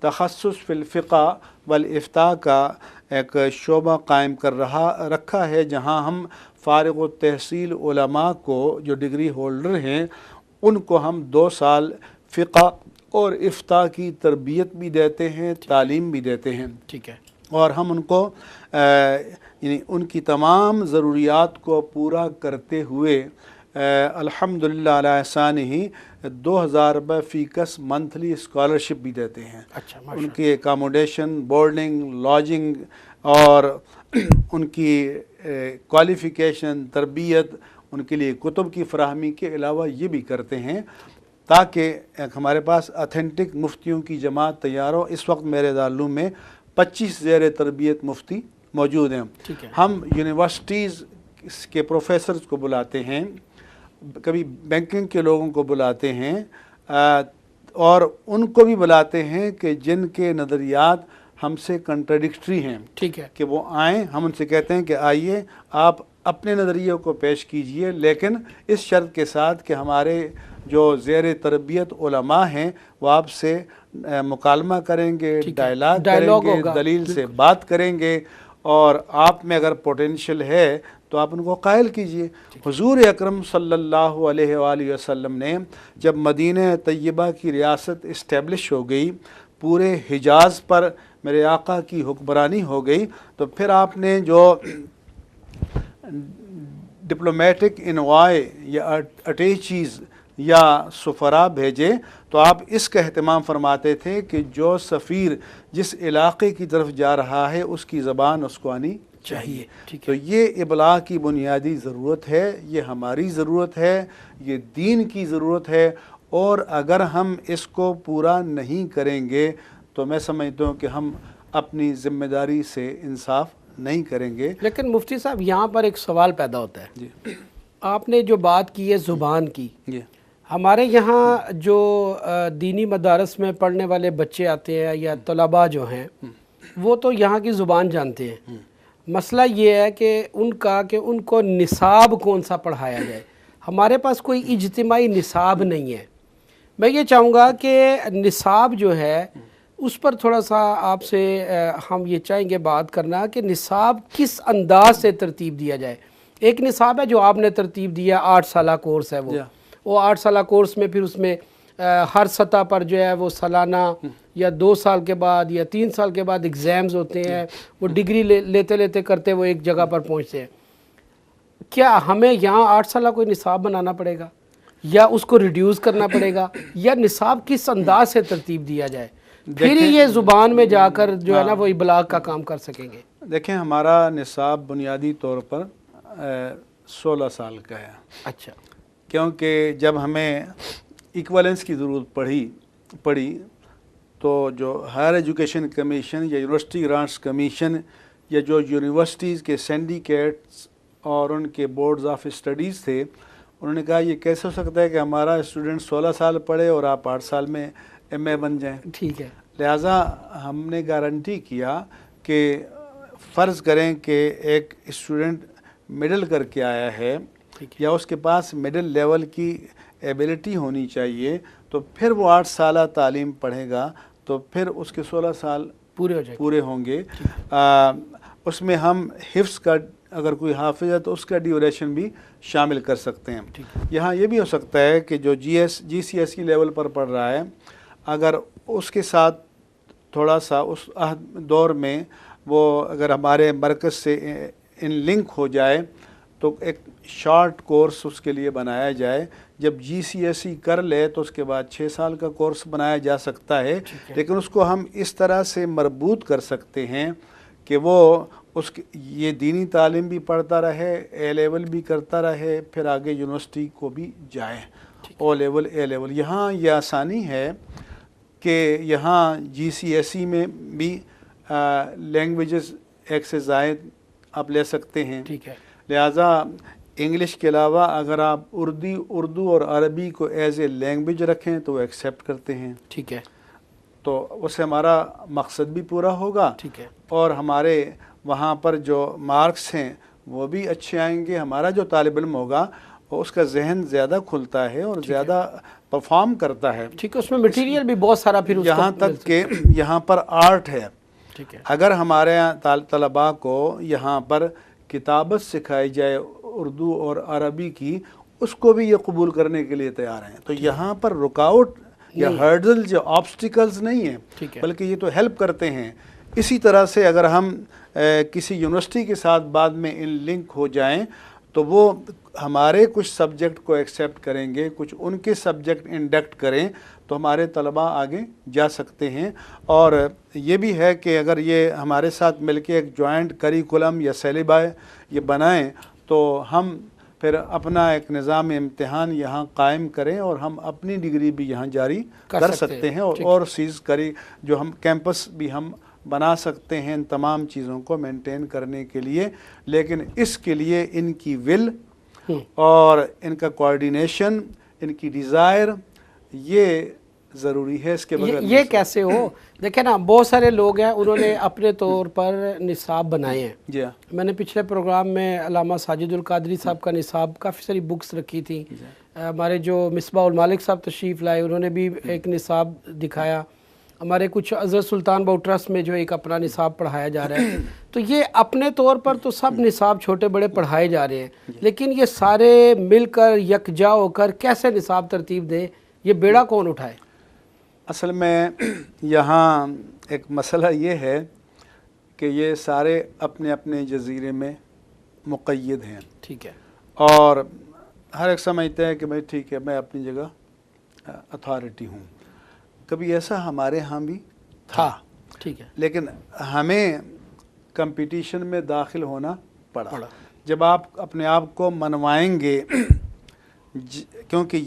تخصص فی الفقہ والافتاء کا ایک شعبہ قائم رکھا ہے، جہاں ہم فارغ التحصیل علماء کو جو ڈگری ہولڈر ہیں ان کو ہم 2 سال فقہ اور افتاء کی تربیت بھی دیتے ہیں، تعلیم بھی دیتے ہیں۔ ٹھیک ہے، اور ہم ان کو یعنی ان کی تمام ضروریات کو پورا کرتے ہوئے الحمدللہ علی احسانہ 2000 روپے فی کس منتھلی اسکالرشپ بھی دیتے ہیں۔ ان کی اکاموڈیشن، بورڈنگ، لاجنگ اور ان کی کوالیفیکیشن، تربیت، ان کے لیے کتب کی فراہمی کے علاوہ یہ بھی کرتے ہیں تاکہ ہمارے پاس اتھینٹک مفتیوں کی جماعت تیار ہو۔ اس وقت میرے دارالعلوم میں 25 زیر تربیت مفتی موجود ہیں۔ ہم یونیورسٹیز کے پروفیسرز کو بلاتے ہیں، کبھی بینکنگ کے لوگوں کو بلاتے ہیں اور ان کو بھی بلاتے ہیں کہ جن کے نظریات ہم سے کنٹراڈکٹری ہیں، ٹھیک ہے، کہ وہ آئیں۔ ہم ان سے کہتے ہیں کہ آئیے آپ اپنے نظریوں کو پیش کیجئے، لیکن اس شرط کے ساتھ کہ ہمارے جو زیر تربیت علماء ہیں وہ آپ سے مکالمہ کریں گے، ڈائلاگ کریں گے، دلیل سے بات کریں گے، اور آپ میں اگر پوٹینشل ہے تو آپ ان کو قائل کیجئے۔ حضور اکرم صلی اللہ علیہ وآلہ وسلم نے جب مدینہ طیبہ کی ریاست اسٹیبلش ہو گئی، پورے حجاز پر میرے آقا کی حکمرانی ہو گئی، تو پھر آپ نے جو ڈپلومیٹک انوائے یا اٹیچیز یا سفراء بھیجے تو آپ اس کا اہتمام فرماتے تھے کہ جو سفیر جس علاقے کی طرف جا رہا ہے اس کی زبان اس کو آنی چاہیے۔ تو یہ ابلاغ کی بنیادی ضرورت ہے، یہ ہماری ضرورت ہے، یہ دین کی ضرورت ہے، اور اگر ہم اس کو پورا نہیں کریں گے تو میں سمجھتا ہوں کہ ہم اپنی ذمہ داری سے انصاف نہیں کریں گے. لیکن مفتی صاحب یہاں پر ایک سوال پیدا ہوتا ہے. جی آپ نے جو بات کی ہے زبان کی، جی ہمارے یہاں جو دینی مدارس میں پڑھنے والے بچے آتے ہیں یا طلباء جو ہیں وہ تو یہاں کی زبان جانتے ہیں. مسئلہ یہ ہے کہ ان کو نصاب کون سا پڑھایا جائے. ہمارے پاس کوئی اجتماعی نصاب نہیں ہے. میں یہ چاہوں گا کہ نصاب جو ہے اس پر تھوڑا سا آپ سے ہم یہ چاہیں گے بات کرنا کہ نصاب کس انداز سے ترتیب دیا جائے. ایک نصاب ہے جو آپ نے ترتیب دیا، 8 سالہ کورس ہے وہ 8 سالہ کورس میں پھر اس میں ہر سطح پر جو ہے وہ سالانہ یا 2 سال کے بعد یا 3 سال کے بعد ایگزامز ہوتے ہیں، وہ ڈگری لیتے لیتے کرتے وہ ایک جگہ پر پہنچتے ہیں. کیا ہمیں یہاں 8 سالہ کوئی نصاب بنانا پڑے گا یا اس کو ریڈیوس کرنا پڑے گا، یا نصاب کس انداز سے ترتیب دیا جائے پھر ہی یہ زبان میں جا کر جو ہے نا وہ ابلاغ کا کام کر سکیں گے؟ دیکھیں ہمارا نصاب بنیادی طور پر 16 سال کا ہے. اچھا. کیونکہ جب ہمیں ایکویلنس کی ضرورت پڑی تو جو ہائر ایجوکیشن کمیشن یا یونیورسٹی گرانٹس کمیشن یا جو یونیورسٹیز کے سینڈیکیٹس اور ان کے بورڈز آف اسٹڈیز تھے، انہوں نے کہا یہ کیسے ہو سکتا ہے کہ ہمارا اسٹوڈنٹ 16 سال پڑھے اور آپ 8 سال میں ایم اے بن جائیں. ٹھیک ہے. لہٰذا ہم نے گارنٹی کیا کہ فرض کریں کہ ایک اسٹوڈنٹ مڈل کر کے آیا ہے یا اس کے پاس مڈل لیول کی ایبلٹی ہونی چاہیے، تو پھر وہ 8 سالہ تعلیم پڑھے گا تو پھر اس کے 16 سال پورے ہوں گے. اس میں ہم حفظ کا، اگر کوئی حافظ ہے تو اس کا ڈیوریشن بھی شامل کر سکتے ہیں. یہاں یہ بھی ہو سکتا ہے کہ جو جی سی ایس ای لیول پر پڑھ رہا ہے، اگر اس کے ساتھ تھوڑا سا اس دور میں وہ اگر ہمارے مرکز سے ان لنک ہو جائے تو ایک شارٹ کورس اس کے لیے بنایا جائے. جب جی سی ایس ای کر لے تو اس کے بعد 6 سال کا کورس بنایا جا سکتا ہے. لیکن اس کو ہم اس طرح سے مربوط کر سکتے ہیں کہ وہ یہ دینی تعلیم بھی پڑھتا رہے، اے لیول بھی کرتا رہے، پھر آگے یونیورسٹی کو بھی جائے، او لیول اے لیول. یہاں یہ آسانی ہے کہ یہاں جی سی ایس ای میں بھی لینگویجز ایک سے زائد آپ لے سکتے ہیں. ٹھیک ہے. لہٰذا انگلش کے علاوہ اگر آپ اردو اور عربی کو ایز اے لینگویج رکھیں تو وہ ایکسیپٹ کرتے ہیں. ٹھیک ہے. تو اس سے ہمارا مقصد بھی پورا ہوگا. ٹھیک ہے. اور ہمارے وہاں پر جو مارکس ہیں وہ بھی اچھے آئیں گے. ہمارا جو طالب علم ہوگا اس کا ذہن زیادہ کھلتا ہے اور زیادہ پرفارم کرتا ہے. ٹھیک ہے. اس میں مٹیریل بھی بہت سارا پھر یہاں تک کہ یہاں پر آرٹ ہے. ٹھیک ہے. اگر ہمارے یہاں طلباء کو یہاں پر کتابت سکھائی جائے اردو اور عربی کی، اس کو بھی یہ قبول کرنے کے لیے تیار ہیں. تو یہاں پر رکاوٹ یا ہرڈل جو آبسٹیکلز نہیں ہیں، بلکہ یہ تو ہیلپ کرتے ہیں. اسی طرح سے اگر ہم کسی یونیورسٹی کے ساتھ بعد میں ان لنک ہو جائیں تو وہ ہمارے کچھ سبجیکٹ کو ایکسیپٹ کریں گے، کچھ ان کے سبجیکٹ انڈکٹ کریں تو ہمارے طلباء آگے جا سکتے ہیں. اور یہ بھی ہے کہ اگر یہ ہمارے ساتھ مل کے ایک جوائنٹ کریکولم یا سیلیبس یہ بنائیں تو ہم پھر اپنا ایک نظام امتحان یہاں قائم کریں اور ہم اپنی ڈگری بھی یہاں جاری کر سکتے ہیں. اور سیز جو ہم کیمپس بھی ہم بنا سکتے ہیں ان تمام چیزوں کو مینٹین کرنے کے لیے. لیکن اس کے لیے ان کی ول اور ان کا کوارڈینیشن، ان کی ڈیزائر، یہ ضروری ہے. اس کے بغیر یہ کیسے ہو؟ دیکھیں نا، بہت سارے لوگ ہیں انہوں نے اپنے طور پر نصاب بنائے ہیں. جی میں نے پچھلے پروگرام میں علامہ ساجد القادری صاحب کا نصاب کافی ساری بکس رکھی تھی. ہمارے جو مصباح المالک صاحب تشریف لائے انہوں نے بھی ایک نصاب دکھایا. ہمارے کچھ حضرت سلطان باؤ ٹرسٹ میں جو ایک اپنا نصاب پڑھایا جا رہا ہے. تو یہ اپنے طور پر تو سب نصاب چھوٹے بڑے پڑھائے جا رہے ہیں، لیکن یہ سارے مل کر یکجا ہو کر کیسے نصاب ترتیب دیں، یہ بیڑا کون اٹھائے؟ اصل میں یہاں ایک مسئلہ یہ ہے کہ یہ سارے اپنے اپنے جزیرے میں مقید ہیں. ٹھیک ہے. اور ہر ایک سمجھتا ہے کہ بھائی ٹھیک ہے میں اپنی جگہ اتھارٹی ہوں. کبھی ایسا ہمارے ہاں بھی تھا. ٹھیک ہے. لیکن ہمیں کمپٹیشن میں داخل ہونا پڑا. جب آپ اپنے آپ کو منوائیں گے، کیونکہ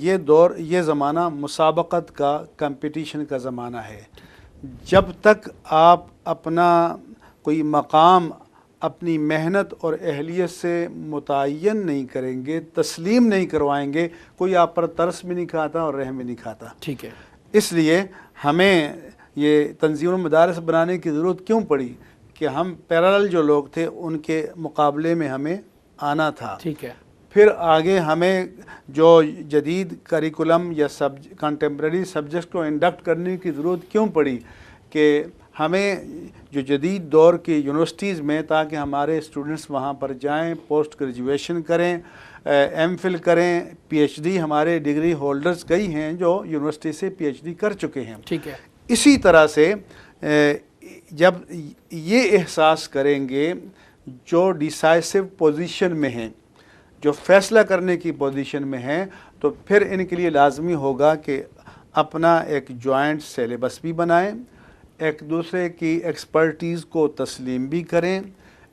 یہ زمانہ مسابقت کا، کمپٹیشن کا زمانہ ہے. جب تک آپ اپنا کوئی مقام اپنی محنت اور اہلیت سے متعین نہیں کریں گے، تسلیم نہیں کروائیں گے، کوئی آپ پر ترس بھی نہیں کھاتا اور رحم بھی نہیں کھاتا۔ ٹھیک ہے، اس لیے ہمیں یہ تنظیم المدارس بنانے کی ضرورت کیوں پڑی کہ ہم پیرالل جو لوگ تھے ان کے مقابلے میں ہمیں آنا تھا۔ ٹھیک ہے، پھر آگے ہمیں جو جدید کریکولم یا کنٹمپریری سبجیکٹ کو انڈکٹ کرنے کی ضرورت کیوں پڑی کہ ہمیں جو جدید دور کی یونیورسٹیز میں، تاکہ ہمارے اسٹوڈنٹس وہاں پر جائیں، پوسٹ گریجویشن کریں، ایم فل کریں، پی ایچ ڈی، ہمارے ڈگری ہولڈرز کئی ہیں جو یونیورسٹی سے پی ایچ ڈی کر چکے ہیں۔ ٹھیک ہے، اسی طرح سے جب یہ احساس کریں گے جو ڈیسائسو پوزیشن میں ہیں، جو فیصلہ کرنے کی پوزیشن میں ہیں، تو پھر ان کے لیے لازمی ہوگا کہ اپنا ایک جوائنٹ سیلیبس بھی بنائیں، ایک دوسرے کی ایکسپرٹیز کو تسلیم بھی کریں،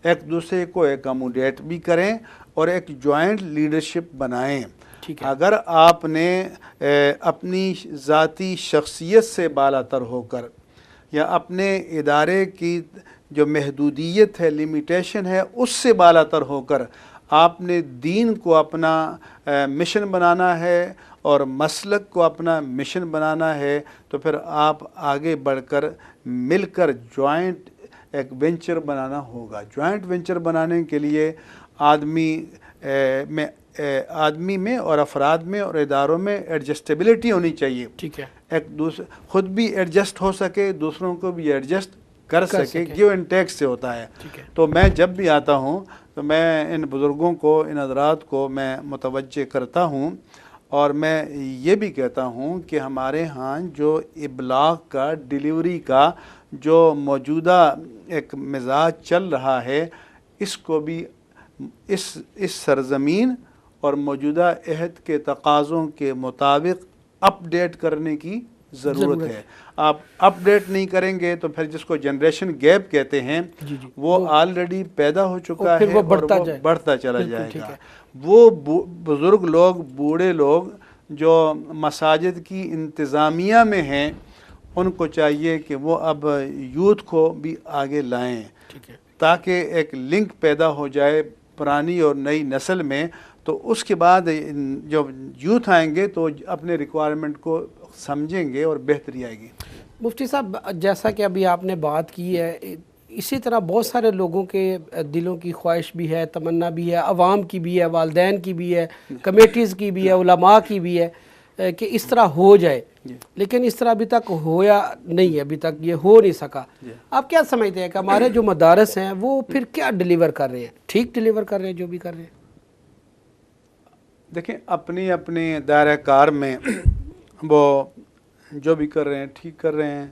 ایک دوسرے کو ایکاموڈیٹ بھی کریں اور ایک جوائنٹ لیڈرشپ بنائیں۔ ٹھیک ہے، اگر آپ نے اپنی ذاتی شخصیت سے بالاتر ہو کر یا اپنے ادارے کی جو محدودیت ہے، لیمیٹیشن ہے، اس سے بالاتر ہو کر آپ نے دین کو اپنا مشن بنانا ہے اور مسلک کو اپنا مشن بنانا ہے، تو پھر آپ آگے بڑھ کر مل کر جوائنٹ ایک وینچر بنانا ہوگا۔ جوائنٹ وینچر بنانے کے لیے آدمی میں اور افراد میں اور اداروں میں ایڈجسٹیبلٹی ہونی چاہیے۔ ٹھیک ہے، ایک دوسرے خود بھی ایڈجسٹ ہو سکے، دوسروں کو بھی ایڈجسٹ کر سکے، گیو اینڈ ٹیک سے ہوتا ہے۔ ٹھیک ہے، تو میں جب بھی آتا ہوں تو میں ان بزرگوں کو، ان حضرات کو میں متوجہ کرتا ہوں اور میں یہ بھی کہتا ہوں کہ ہمارے ہاں جو ابلاغ کا، ڈیلیوری کا جو موجودہ ایک مزاج چل رہا ہے، اس کو بھی اس سرزمین اور موجودہ عہد کے تقاضوں کے مطابق اپ ڈیٹ کرنے کی ضرورت ہے۔ آپ اپ ڈیٹ نہیں کریں گے تو پھر جس کو جنریشن گیپ کہتے ہیں، وہ آلریڈی پیدا ہو چکا ہے اور وہ بڑھتا چلا جائے گا۔ وہ بزرگ لوگ، بوڑھے لوگ جو مساجد کی انتظامیہ میں ہیں، ان کو چاہیے کہ وہ اب یوتھ کو بھی آگے لائیں تاکہ ایک لنک پیدا ہو جائے پرانی اور نئی نسل میں۔ تو اس کے بعد جو یوتھ آئیں گے تو اپنے ریکوائرمنٹ کو سمجھیں گے اور بہتری آئے گی۔ مفتی صاحب، جیسا کہ ابھی آپ نے بات کی ہے، اسی طرح بہت سارے لوگوں کے دلوں کی خواہش بھی ہے، تمنا بھی ہے، عوام کی بھی ہے، والدین کی بھی ہے، کمیٹیز کی بھی ہے، علماء کی بھی ہے کہ اس طرح ہو جائے، لیکن اس طرح ابھی تک ہویا نہیں ہے، ابھی تک یہ ہو نہیں سکا۔ آپ کیا سمجھتے ہیں کہ ہمارے جو مدارس ہیں وہ پھر کیا ڈیلیور کر رہے ہیں؟ ٹھیک ڈیلیور کر رہے ہیں جو بھی کر رہے ہیں؟ دیکھیں، اپنی اپنی دائرہ کار میں وہ جو بھی کر رہے ہیں ٹھیک کر رہے ہیں،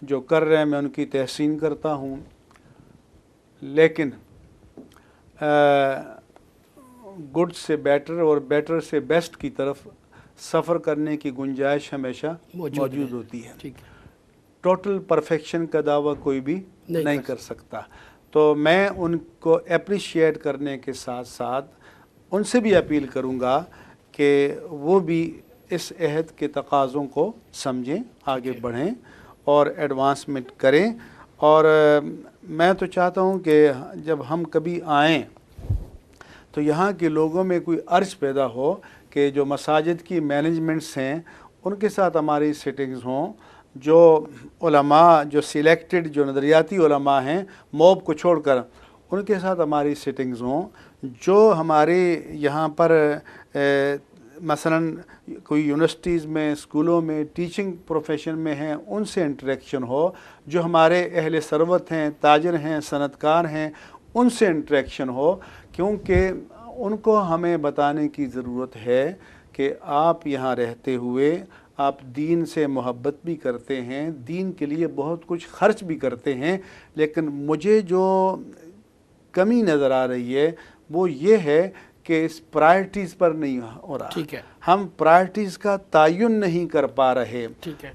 جو کر رہے ہیں میں ان کی تحسین کرتا ہوں، لیکن گڈ سے بیٹر اور بیٹر سے بیسٹ کی طرف سفر کرنے کی گنجائش ہمیشہ موجود ہوتی ہے۔ ٹوٹل پرفیکشن کا دعویٰ کوئی بھی نہیں کر سکتا۔ تو میں ان کو اپریشیٹ کرنے کے ساتھ ساتھ ان سے بھی اپیل کروں گا کہ وہ بھی اس عہد کے تقاضوں کو سمجھیں، آگے بڑھیں اور ایڈوانسمنٹ کریں۔ اور میں تو چاہتا ہوں کہ جب ہم کبھی آئیں تو یہاں کے لوگوں میں کوئی ارج پیدا ہو کہ جو مساجد کی مینجمنٹس ہیں ان کے ساتھ ہماری سیٹنگز ہوں، جو علماء، جو سلیکٹڈ، جو نظریاتی علماء ہیں موب کو چھوڑ کر، ان کے ساتھ ہماری سیٹنگز ہوں، جو ہمارے یہاں پر مثلاً کوئی یونیورسٹیز میں، اسکولوں میں، ٹیچنگ پروفیشن میں ہیں، ان سے انٹریکشن ہو، جو ہمارے اہل ثروت ہیں، تاجر ہیں، صنعت کار ہیں، ان سے انٹریکشن ہو، کیونکہ ان کو ہمیں بتانے کی ضرورت ہے کہ آپ یہاں رہتے ہوئے آپ دین سے محبت بھی کرتے ہیں، دین کے لیے بہت کچھ خرچ بھی کرتے ہیں، لیکن مجھے جو کمی نظر آ رہی ہے وہ یہ ہے کہ اس پرائرٹیز پر نہیں ہو رہا، ہم پرائرٹیز کا تعین نہیں کر پا رہے۔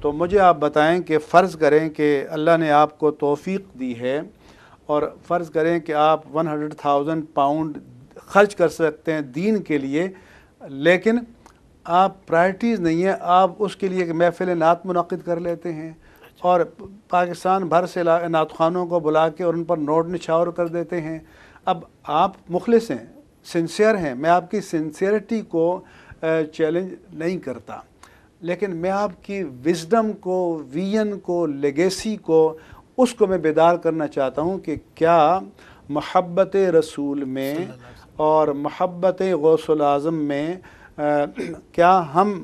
تو مجھے آپ بتائیں کہ فرض کریں کہ اللہ نے آپ کو توفیق دی ہے اور فرض کریں کہ آپ 100,000 پاؤنڈ خرچ کر سکتے ہیں دین کے لیے، لیکن آپ پرائرٹیز نہیں ہیں، آپ اس کے لیے ایک محفل نعت منعقد کر لیتے ہیں، اور پاکستان بھر سے نعت خوانوں کو بلا کے اور ان پر نوٹ نچھاور کر دیتے ہیں۔ اب آپ مخلص ہیں، سنسیئر ہیں، میں آپ کی سنسیئرٹی کو چیلنج نہیں کرتا، لیکن میں آپ کی وزڈم کو، ویژن کو، لیگیسی کو، اس کو میں بیدار کرنا چاہتا ہوں کہ کیا محبت رسول میں اور محبت غوث الاعظم میں کیا ہم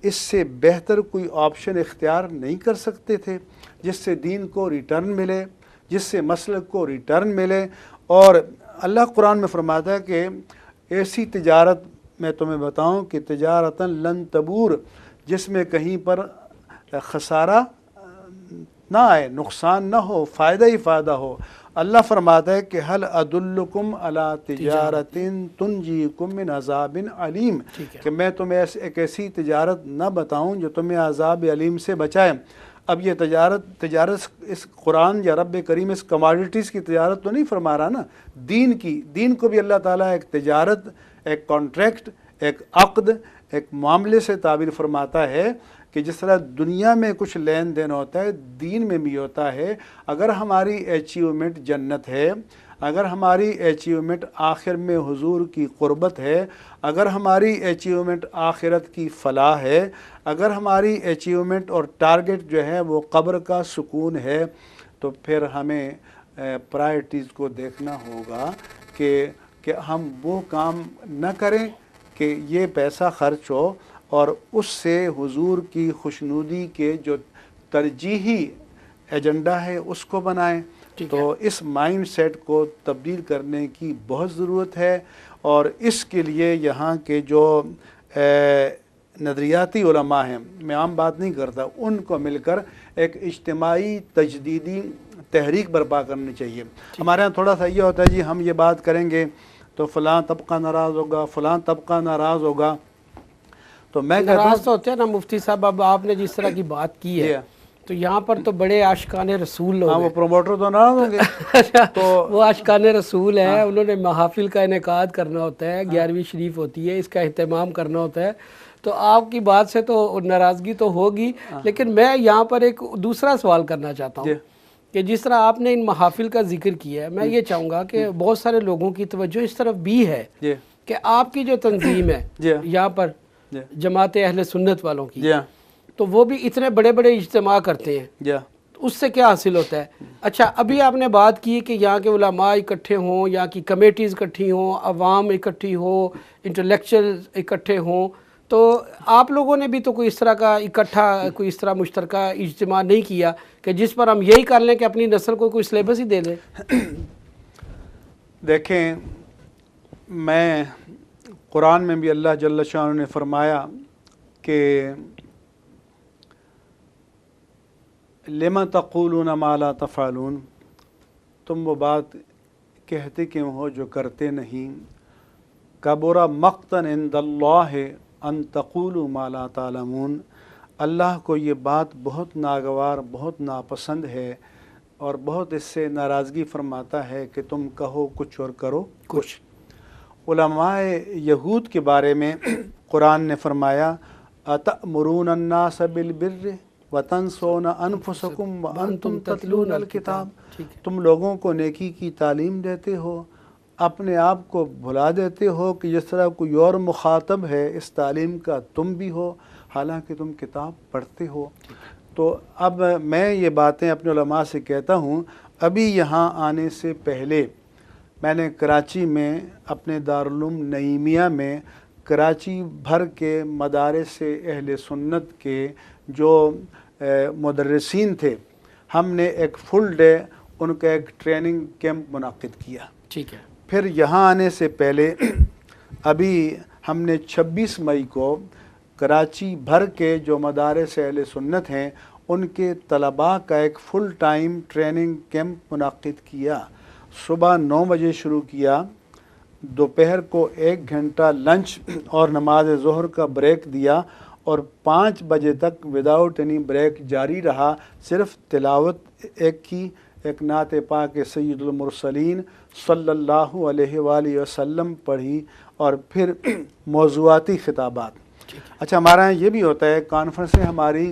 اس سے بہتر کوئی آپشن اختیار نہیں کر سکتے تھے جس سے دین کو ریٹرن ملے، جس سے مسلک کو ریٹرن ملے؟ اور اللہ قرآن میں فرماتا ہے کہ ایسی تجارت میں تمہیں بتاؤں کہ تجارتاً لن تبور، جس میں کہیں پر خسارہ نہ آئے، نقصان نہ ہو، فائدہ ہی فائدہ ہو۔ اللہ فرماتا ہے کہ حل ادلکم علی تجارت تنجیکم من عذاب علیم، کہ میں تمہیں ایک ایسی تجارت نہ بتاؤں جو تمہیں عذاب علیم سے بچائے۔ اب یہ تجارت اس قرآن یا رب کریم اس کماڈیٹیز کی تجارت تو نہیں فرما رہا نا، دین کی، دین کو بھی اللہ تعالیٰ ایک تجارت، ایک کانٹریکٹ، ایک عقد، ایک معاملے سے تعبیر فرماتا ہے کہ جس طرح دنیا میں کچھ لین دین ہوتا ہے دین میں بھی ہوتا ہے۔ اگر ہماری اچیومنٹ جنت ہے، اگر ہماری اچیومنٹ آخر میں حضور کی قربت ہے، اگر ہماری اچیومنٹ آخرت کی فلاح ہے، اگر ہماری اچیومنٹ اور ٹارگٹ جو ہے وہ قبر کا سکون ہے، تو پھر ہمیں پرائرٹیز کو دیکھنا ہوگا کہ ہم وہ کام نہ کریں کہ یہ پیسہ خرچ ہو اور اس سے حضور کی خوشنودی کے جو ترجیحی ایجنڈا ہے اس کو بنائیں۔ تو اس مائنڈ سیٹ کو تبدیل کرنے کی بہت ضرورت ہے، اور اس کے لیے یہاں کے جو نظریاتی علماء ہیں، میں عام بات نہیں کرتا، ان کو مل کر ایک اجتماعی تجدیدی تحریک برپا کرنی چاہیے۔ ہمارے ہاں تھوڑا سا یہ ہوتا ہے جی ہم یہ بات کریں گے تو فلاں طبقہ ناراض ہوگا، فلاں طبقہ ناراض ہوگا، تو میں کہتا ہوں ناراض تو ہوتے ہیں نا مفتی صاحب۔ اب آپ نے جس طرح کی بات کی ہے تو یہاں پر تو بڑے عاشقان رسول لوگ ہاں وہ پروموٹر تو ناراض ہوں گے، تو وہ عاشقان رسول ہیں، انہوں نے محافل کا انعقاد کرنا ہوتا ہے، 11ویں شریف ہوتی ہے، اس کا اہتمام کرنا ہوتا ہے، تو آپ کی بات سے تو ناراضگی تو ہوگی۔ لیکن میں یہاں پر ایک دوسرا سوال کرنا چاہتا ہوں کہ جس طرح آپ نے ان محافل کا ذکر کیا ہے، میں یہ چاہوں گا کہ بہت سارے لوگوں کی توجہ اس طرف بھی ہے کہ آپ کی جو تنظیم ہے یہاں پر جماعت اہل سنت والوں کی، تو وہ بھی اتنے بڑے بڑے اجتماع کرتے ہیں، اس سے کیا حاصل ہوتا ہے؟ اچھا، ابھی آپ نے بات کی کہ یہاں کے علماء اکٹھے ہوں، یہاں کی کمیٹیز اکٹھی ہوں، عوام اکٹھی ہو، انٹلیکچوئل اکٹھے ہوں، تو آپ لوگوں نے بھی تو کوئی اس طرح کا اکٹھا، کوئی اس طرح مشترکہ اجتماع نہیں کیا کہ جس پر ہم یہی کر لیں کہ اپنی نسل کو کوئی سلیبس ہی دے دیں؟ دیکھیں، میں قرآن میں بھی اللہ جل شانہ نے فرمایا کہ لِمَ تَقُولُونَ مَا لَا تَفْعَلُونَ، تم وہ بات کہتے کیوں ہو جو کرتے نہیں، کَبُرَ مَقْتًا عِندَ اللَّهِ أَن تَقُولُوا مَا لَا تَعْلَمُونَ، اللہ کو یہ بات بہت ناگوار، بہت ناپسند ہے، اور بہت اس سے ناراضگی فرماتا ہے کہ تم کہو کچھ اور کرو کچھ۔ علماء یہود کے بارے میں قرآن نے فرمایا أَتَأْمُرُونَ النَّاسَ بِالْبِرِّ وَتَنْسَوْنَ أَنفُسَكُمْ وَأَنْتُمْ تَتْلُونَ الْكِتَابَ، تم لوگوں کو نیکی کی تعلیم دیتے ہو، اپنے آپ کو بھلا دیتے ہو کہ جس طرح کوئی اور مخاطب ہے اس تعلیم کا تم بھی ہو، حالانکہ تم کتاب پڑھتے ہو۔ تو اب میں یہ باتیں اپنے علماء سے کہتا ہوں، ابھی یہاں آنے سے پہلے میں نے کراچی میں اپنے دارالعلوم نعیمیہ میں کراچی بھر کے مدارس اہل سنت کے جو مدرسین تھے، ہم نے ایک فل ڈے ان کا ایک ٹریننگ کیمپ منعقد کیا۔ ٹھیک ہے۔ پھر یہاں آنے سے پہلے ابھی ہم نے 26 مئی کو کراچی بھر کے جو مدارس اہل سنت ہیں ان کے طلباء کا ایک فل ٹائم ٹریننگ کیمپ منعقد کیا۔ صبح 9 بجے شروع کیا، دوپہر کو 1 گھنٹہ لنچ اور نماز ظہر کا بریک دیا، اور 5 بجے تک وداؤٹ اینی بریک جاری رہا، صرف تلاوت ایک نعت پاک سید المرسلین صلی اللہ علیہ وآلہ وسلم پڑھی، اور پھر موضوعاتی خطابات۔ اچھا، ہمارے یہاں یہ بھی ہوتا ہے، کانفرنسیں ہماری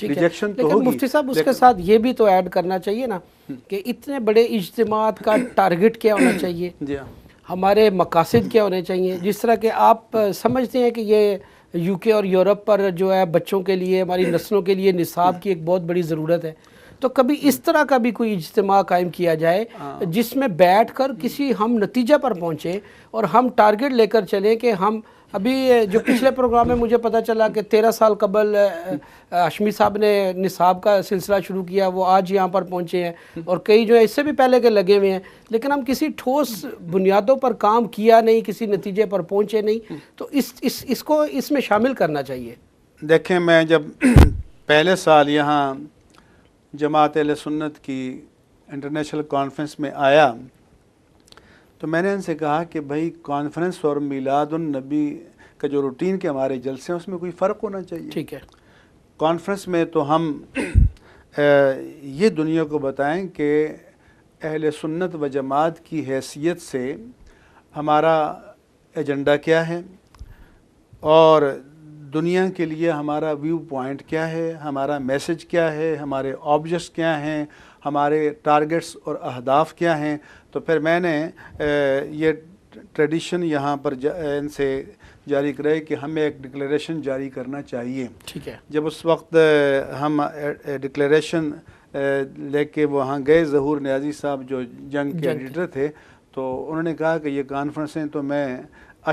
ٹھیک ہے، ریجیکشن تو لیکن ہوگی، مفتی صاحب اس کے ساتھ یہ بھی تو ایڈ کرنا چاہیے نا کہ اتنے بڑے اجتماعات کا ٹارگٹ کیا ہونا چاہیے، جی ہاں، ہمارے مقاصد کیا ہونے چاہیے. جس طرح کہ آپ سمجھتے ہیں کہ یہ یو کے اور یورپ پر جو ہے بچوں کے لیے، ہماری نسلوں کے لیے نصاب کی ایک بہت بڑی ضرورت ہے، تو کبھی اس طرح کا بھی کوئی اجتماع قائم کیا جائے جس میں بیٹھ کر کسی ہم نتیجہ پر پہنچے اور ہم ٹارگٹ لے کر چلیں کہ ہم ابھی جو پچھلے پروگرام میں مجھے پتہ چلا کہ 13 سال قبل ہاشمی صاحب نے نصاب کا سلسلہ شروع کیا، وہ آج یہاں پر پہنچے ہیں، اور کئی جو ہے اس سے بھی پہلے کے لگے ہوئے ہیں، لیکن ہم کسی ٹھوس بنیادوں پر کام کیا نہیں، کسی نتیجے پر پہنچے نہیں. تو اس کو اس میں شامل کرنا چاہیے. دیکھیں میں جب پہلے سال یہاں جماعت اہل سنت کی انٹرنیشنل کانفرنس میں آیا تو میں نے ان سے کہا کہ بھائی کانفرنس اور میلاد النبی کا جو روٹین کے ہمارے جلسے ہیں اس میں کوئی فرق ہونا چاہیے. ٹھیک ہے. کانفرنس میں تو ہم یہ دنیا کو بتائیں کہ اہل سنت و جماعت کی حیثیت سے ہمارا ایجنڈا کیا ہے اور دنیا کے لیے ہمارا ویو پوائنٹ کیا ہے، ہمارا میسج کیا ہے، ہمارے آبجیکٹس کیا ہیں، ہمارے ٹارگٹس اور اہداف کیا ہیں. تو پھر میں نے یہ ٹریڈیشن یہاں پر ان سے جاری کرائی کہ ہمیں ایک ڈکلیریشن جاری کرنا چاہیے. ٹھیک ہے. جب اس وقت ہم ڈکلیریشن لے کے وہاں گئے، ظہور نیازی صاحب جو جنگ کے ایڈیٹر تھے، تو انہوں نے کہا کہ یہ کانفرنسیں تو میں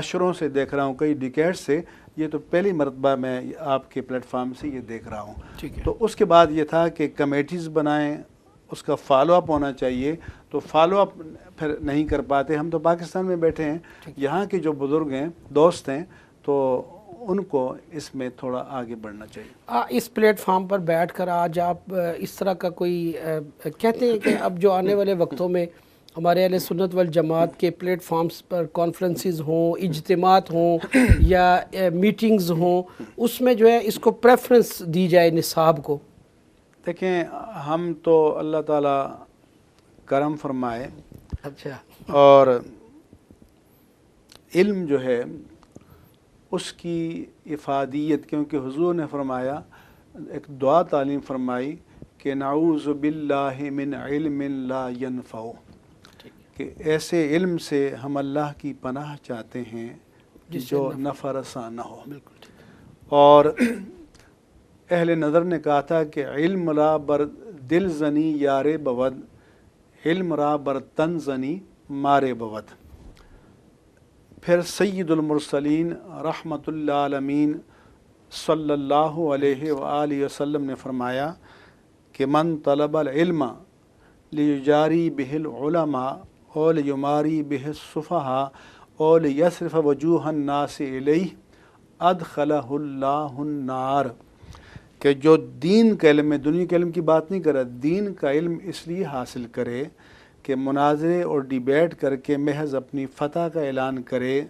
اشروں سے دیکھ رہا ہوں، کئی ڈیکیڈ سے، یہ تو پہلی مرتبہ میں آپ کے پلیٹ فارم سے یہ دیکھ رہا ہوں. ٹھیک ہے. تو اس کے بعد یہ تھا کہ کمیٹیز بنائیں، اس کا فالو اپ ہونا چاہیے. تو فالو اپ پھر نہیں کر پاتے. ہم تو پاکستان میں بیٹھے ہیں، یہاں کے جو بزرگ ہیں، دوست ہیں، تو ان کو اس میں تھوڑا آگے بڑھنا چاہیے. اس پلیٹ فارم پر بیٹھ کر آج آپ اس طرح کا کوئی کہتے ہیں کہ اب جو آنے والے وقتوں میں ہمارے اہل سنت والجماعت کے پلیٹ فارمز پر کانفرنسز ہوں، اجتماعات ہوں یا میٹنگز ہوں، اس میں جو ہے اس کو پریفرنس دی جائے نصاب کو؟ دیکھیں ہم تو اللہ تعالیٰ کرم فرمائے. اچھا. اور علم جو ہے اس کی افادیت، کیونکہ حضور نے فرمایا، ایک دعا تعلیم فرمائی کہ نعوذ باللہ من علم لا ينفع، کہ ایسے علم سے ہم اللہ کی پناہ چاہتے ہیں جو نفع رساں نہ ہو. اور اہل نظر نے کہا تھا کہ علم را بر دل زنی یار بود، علم را بر تن زنی مارے بود. پھر سید المرسلین رحمۃ اللہ عالمین صلی اللہ علیہ وآلہ وسلم نے فرمایا کہ من طلب العلم لیجاری بہ العلماء اور لیماری بہ السفہاء اور لیصرف وجوہ الناس الیہ ادخلہ اللہ النار. کہ جو دین کا علم ہے، دنیا کے علم کی بات نہیں کر رہا، دین کا علم اس لیے حاصل کرے کہ مناظرے اور ڈیبیٹ کر کے محض اپنی فتح کا اعلان کرے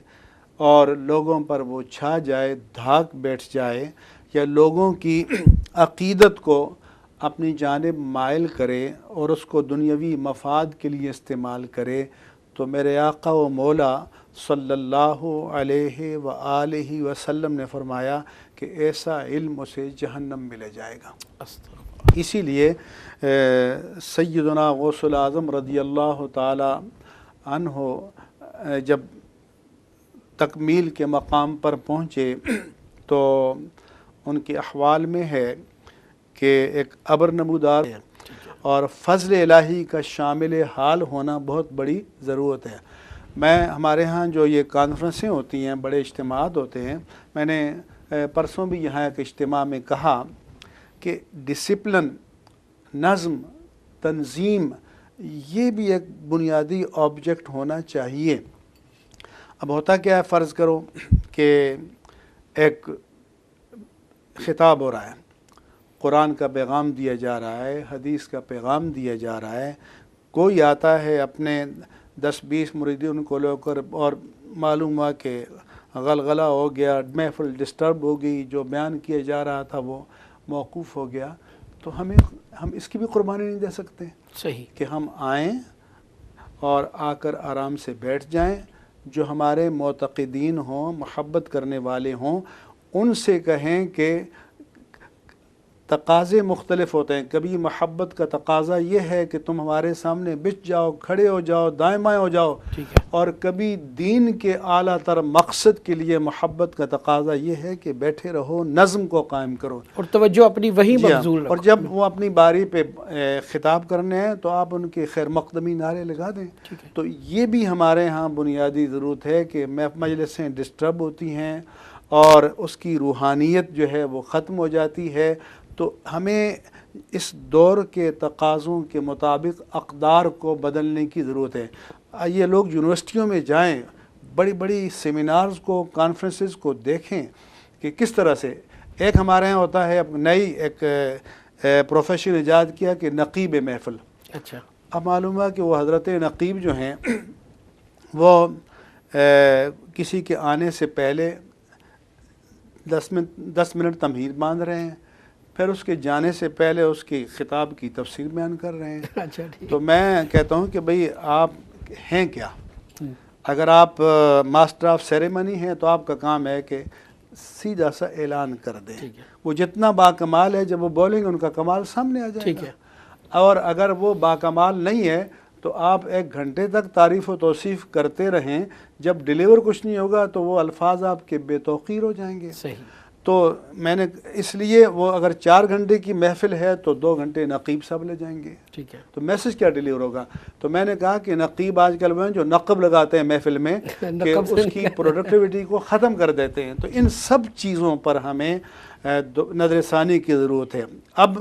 اور لوگوں پر وہ چھا جائے، دھاک بیٹھ جائے، یا لوگوں کی عقیدت کو اپنی جانب مائل کرے اور اس کو دنیاوی مفاد کے لیے استعمال کرے، تو میرے آقا و مولا صلی اللہ علیہ وآلہ وسلم نے فرمایا کہ ایسا علم اسے جہنم میں لے جائے گا. اسی لیے سیدنا غوث الاعظم رضی اللہ تعالی عنہ جب تکمیل کے مقام پر پہنچے تو ان کے احوال میں ہے کہ ایک ابر نمودار اور فضل الہی کا شامل حال ہونا بہت بڑی ضرورت ہے. میں ہمارے ہاں جو یہ کانفرنسیں ہوتی ہیں، بڑے اجتماعات ہوتے ہیں، میں نے پرسوں بھی یہاں ایک اجتماع میں کہا کہ ڈسپلن، نظم، تنظیم، یہ بھی ایک بنیادی آبجیکٹ ہونا چاہیے. اب ہوتا کیا ہے، فرض کرو کہ ایک خطاب ہو رہا ہے، قرآن کا پیغام دیا جا رہا ہے، حدیث کا پیغام دیا جا رہا ہے، کوئی آتا ہے اپنے 10-20 مریدین کو لے کر اور معلوم ہوا کہ غلغلہ ہو گیا، محفل ڈسٹرب ہو گئی، جو بیان کیا جا رہا تھا وہ موقوف ہو گیا، تو ہم اس کی بھی قربانی نہیں دے سکتے. صحیح. کہ ہم آئیں اور آ کر آرام سے بیٹھ جائیں، جو ہمارے معتقدین ہوں، محبت کرنے والے ہوں، ان سے کہیں کہ تقاضے مختلف ہوتے ہیں. کبھی محبت کا تقاضا یہ ہے کہ تم ہمارے سامنے بچ جاؤ، کھڑے ہو جاؤ، دائیں بائیں ہو جاؤ، اور کبھی دین کے اعلیٰ تر مقصد کے لیے محبت کا تقاضا یہ ہے کہ بیٹھے رہو، نظم کو قائم کرو اور توجہ اپنی وہی جی ہاں. مبذول رکھو. اور جب وہ اپنی باری پہ خطاب کرنے ہیں تو آپ ان کے خیر مقدمی نعرے لگا دیں. تو یہ بھی ہمارے ہاں بنیادی ضرورت ہے کہ مجلسیں ڈسٹرب ہوتی ہیں اور اس کی روحانیت جو ہے وہ ختم ہو جاتی ہے. تو ہمیں اس دور کے تقاضوں کے مطابق اقدار کو بدلنے کی ضرورت ہے. یہ لوگ یونیورسٹیوں میں جائیں، بڑی بڑی سیمینارز کو، کانفرنسز کو دیکھیں کہ کس طرح سے ایک ہمارے یہاں ہوتا ہے، نئی ایک پروفیشن ایجاد کیا کہ نقیب محفل. اچھا. اب معلوم ہوا کہ وہ حضرت نقیب جو ہیں وہ کسی کے آنے سے پہلے 10 منٹ تمہید باندھ رہے ہیں، پھر اس کے جانے سے پہلے اس کی خطاب کی تفسیر بیان کر رہے ہیں. اچھا ٹھیک. تو میں کہتا ہوں کہ بھئی آپ ہیں کیا؟ اگر آپ ماسٹر آف سیریمنی ہیں تو آپ کا کام ہے کہ سیدھا سا اعلان کر دیں. وہ جتنا باکمال ہے جب وہ بولیں گے ان کا کمال سامنے آ جائے گا. اور اگر وہ باکمال نہیں ہے تو آپ 1 گھنٹے تک تعریف و توصیف کرتے رہیں، جب ڈیلیور کچھ نہیں ہوگا تو وہ الفاظ آپ کے بے توقیر ہو جائیں گے. صحیح. تو میں نے اس لیے وہ اگر 4 گھنٹے کی محفل ہے تو 2 گھنٹے نقیب صاحب لے جائیں گے. ٹھیک ہے. تو میسج کیا ڈیلیور ہوگا؟ تو میں نے کہا کہ نقیب آج کل وہ جو نقب لگاتے ہیں محفل میں کہ اس کی پروڈکٹیوٹی کو ختم کر دیتے ہیں. تو ان سب چیزوں پر ہمیں نظر ثانی کی ضرورت ہے. اب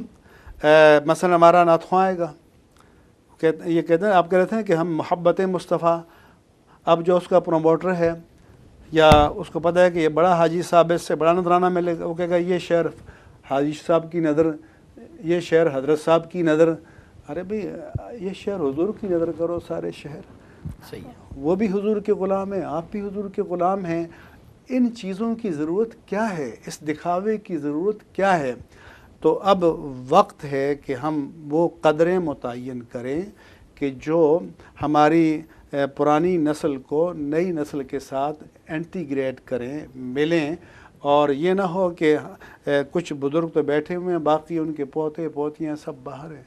مثلا ہمارا ناتخواں آئے گا، یہ کہتے ہیں، آپ کہہ رہے تھے کہ ہم محبت مصطفیٰ، اب جو اس کا پروموٹر ہے یا اس کو پتہ ہے کہ یہ بڑا حاجی صاحب اس سے بڑا نظرانہ ملے گا، وہ کہے گا یہ شعر حاجی صاحب کی نظر، یہ شعر حضرت صاحب کی نظر. ارے بھئی یہ شعر حضور کی نظر کرو سارے شہر. صحیح ہے. وہ بھی حضور کے غلام ہیں، آپ بھی حضور کے غلام ہیں. ان چیزوں کی ضرورت کیا ہے؟ اس دکھاوے کی ضرورت کیا ہے؟ تو اب وقت ہے کہ ہم وہ قدریں متعین کریں کہ جو ہماری پرانی نسل کو نئی نسل کے ساتھ انٹیگریٹ کریں، ملیں. اور یہ نہ ہو کہ کچھ بزرگ تو بیٹھے ہوئے ہیں، باقی ان کے پوتے پوتیاں سب باہر ہیں.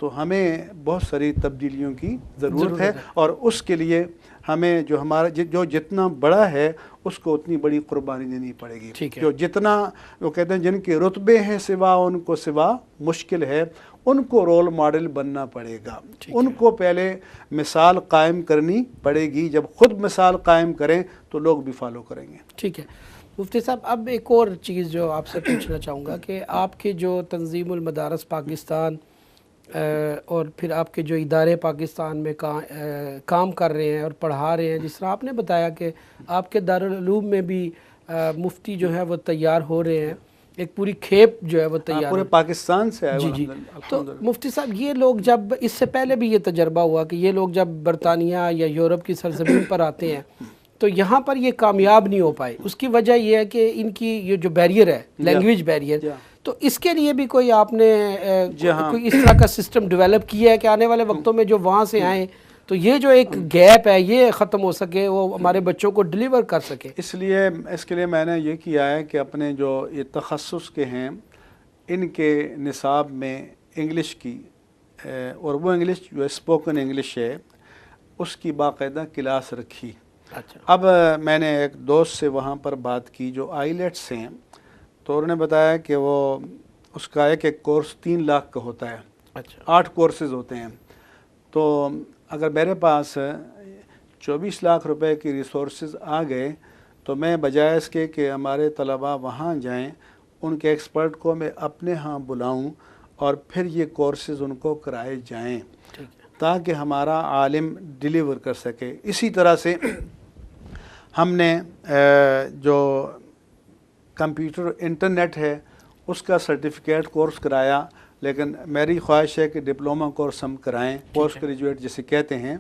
تو ہمیں بہت ساری تبدیلیوں کی ضرورت ہے، اور اس کے لیے ہمیں جو ہمارا جو جتنا بڑا ہے اس کو اتنی بڑی قربانی دینی پڑے گی. جو جتنا وہ کہتے ہیں جن کے رتبے ہیں سوا ان کو سوا مشکل ہے، ان کو رول ماڈل بننا پڑے گا. ان کو پہلے مثال قائم کرنی پڑے گی. جب خود مثال قائم کریں تو لوگ بھی فالو کریں گے. ٹھیک ہے مفتی صاحب. اب ایک اور چیز جو آپ سے پوچھنا چاہوں گا کہ آپ کے جو تنظیم المدارس پاکستان اور پھر آپ کے جو ادارے پاکستان میں کام کر رہے ہیں اور پڑھا رہے ہیں، جس طرح آپ نے بتایا کہ آپ کے دارالعلوم میں بھی مفتی جو ہے وہ تیار ہو رہے ہیں، ایک پوری کھیپ جو ہے وہ تیار پورے پاکستان سے آئے. جی. تو مفتی صاحب یہ لوگ جب اس سے پہلے بھی یہ تجربہ ہوا کہ یہ لوگ جب برطانیہ یا یورپ کی سرزمین پر آتے ہیں تو یہاں پر یہ کامیاب نہیں ہو پائے. اس کی وجہ یہ ہے کہ ان کی یہ جو بیریئر ہے، لینگویج بیریئر، تو اس کے لیے بھی کوئی آپ نے کوئی اس طرح کا سسٹم ڈیولپ کیا ہے کہ آنے والے وقتوں میں جو وہاں سے آئیں تو یہ جو ایک گیپ ہے یہ ختم ہو سکے، وہ ہمارے بچوں کو ڈیلیور کر سکے؟ اس کے لیے میں نے یہ کیا ہے کہ اپنے جو یہ تخصص کے ہیں ان کے نصاب میں انگلش کی، اور وہ انگلش جو اسپوکن انگلش ہے اس کی باقاعدہ کلاس رکھی. اب میں نے ایک دوست سے وہاں پر بات کی جو آئیلیٹس ہیں، تو انہوں نے بتایا کہ وہ اس کا ایک کورس 3 لاکھ کا ہوتا ہے. 8 کورسز ہوتے ہیں. تو اگر میرے پاس 24 لاکھ روپے کی ریسورسز آ گئے تو میں بجائے اس کے کہ ہمارے طلباء وہاں جائیں، ان کے ایکسپرٹ کو میں اپنے ہاں بلاؤں اور پھر یہ کورسز ان کو کرائے جائیں تاکہ ہمارا عالم ڈیلیور کر سکے. اسی طرح سے ہم نے جو کمپیوٹر انٹرنیٹ ہے اس کا سرٹیفکیٹ کورس کرایا، لیکن میری خواہش ہے کہ ڈپلومہ کورس ہم کرائیں، پوسٹ گریجویٹ جسے کہتے ہیں.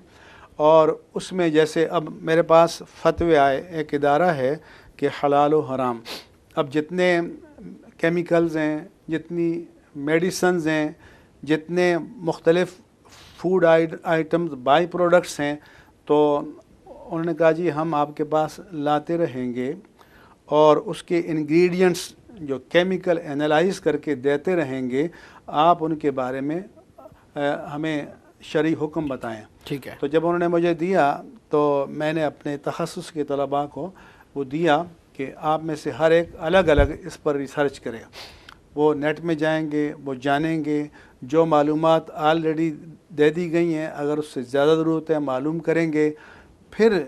اور اس میں جیسے اب میرے پاس فتوے آئے، ایک ادارہ ہے کہ حلال و حرام. اب جتنے کیمیکلز ہیں، جتنی میڈیسنز ہیں، جتنے مختلف فوڈ آئٹمز بائی پروڈکٹس ہیں، تو انہوں نے کہا جی ہم آپ کے پاس لاتے رہیں گے اور اس کے انگریڈینٹس جو کیمیکل انالائز کر کے دیتے رہیں گے، آپ ان کے بارے میں ہمیں شرعی حکم بتائیں۔ ٹھیک ہے۔ تو جب انہوں نے مجھے دیا تو میں نے اپنے تخصص کے طلباء کو وہ دیا کہ آپ میں سے ہر ایک الگ الگ اس پر ریسرچ کرے۔ وہ نیٹ میں جائیں گے، وہ جانیں گے، جو معلومات آلریڈی دے دی گئی ہیں اگر اس سے زیادہ ضرورت ہے معلوم کریں گے، پھر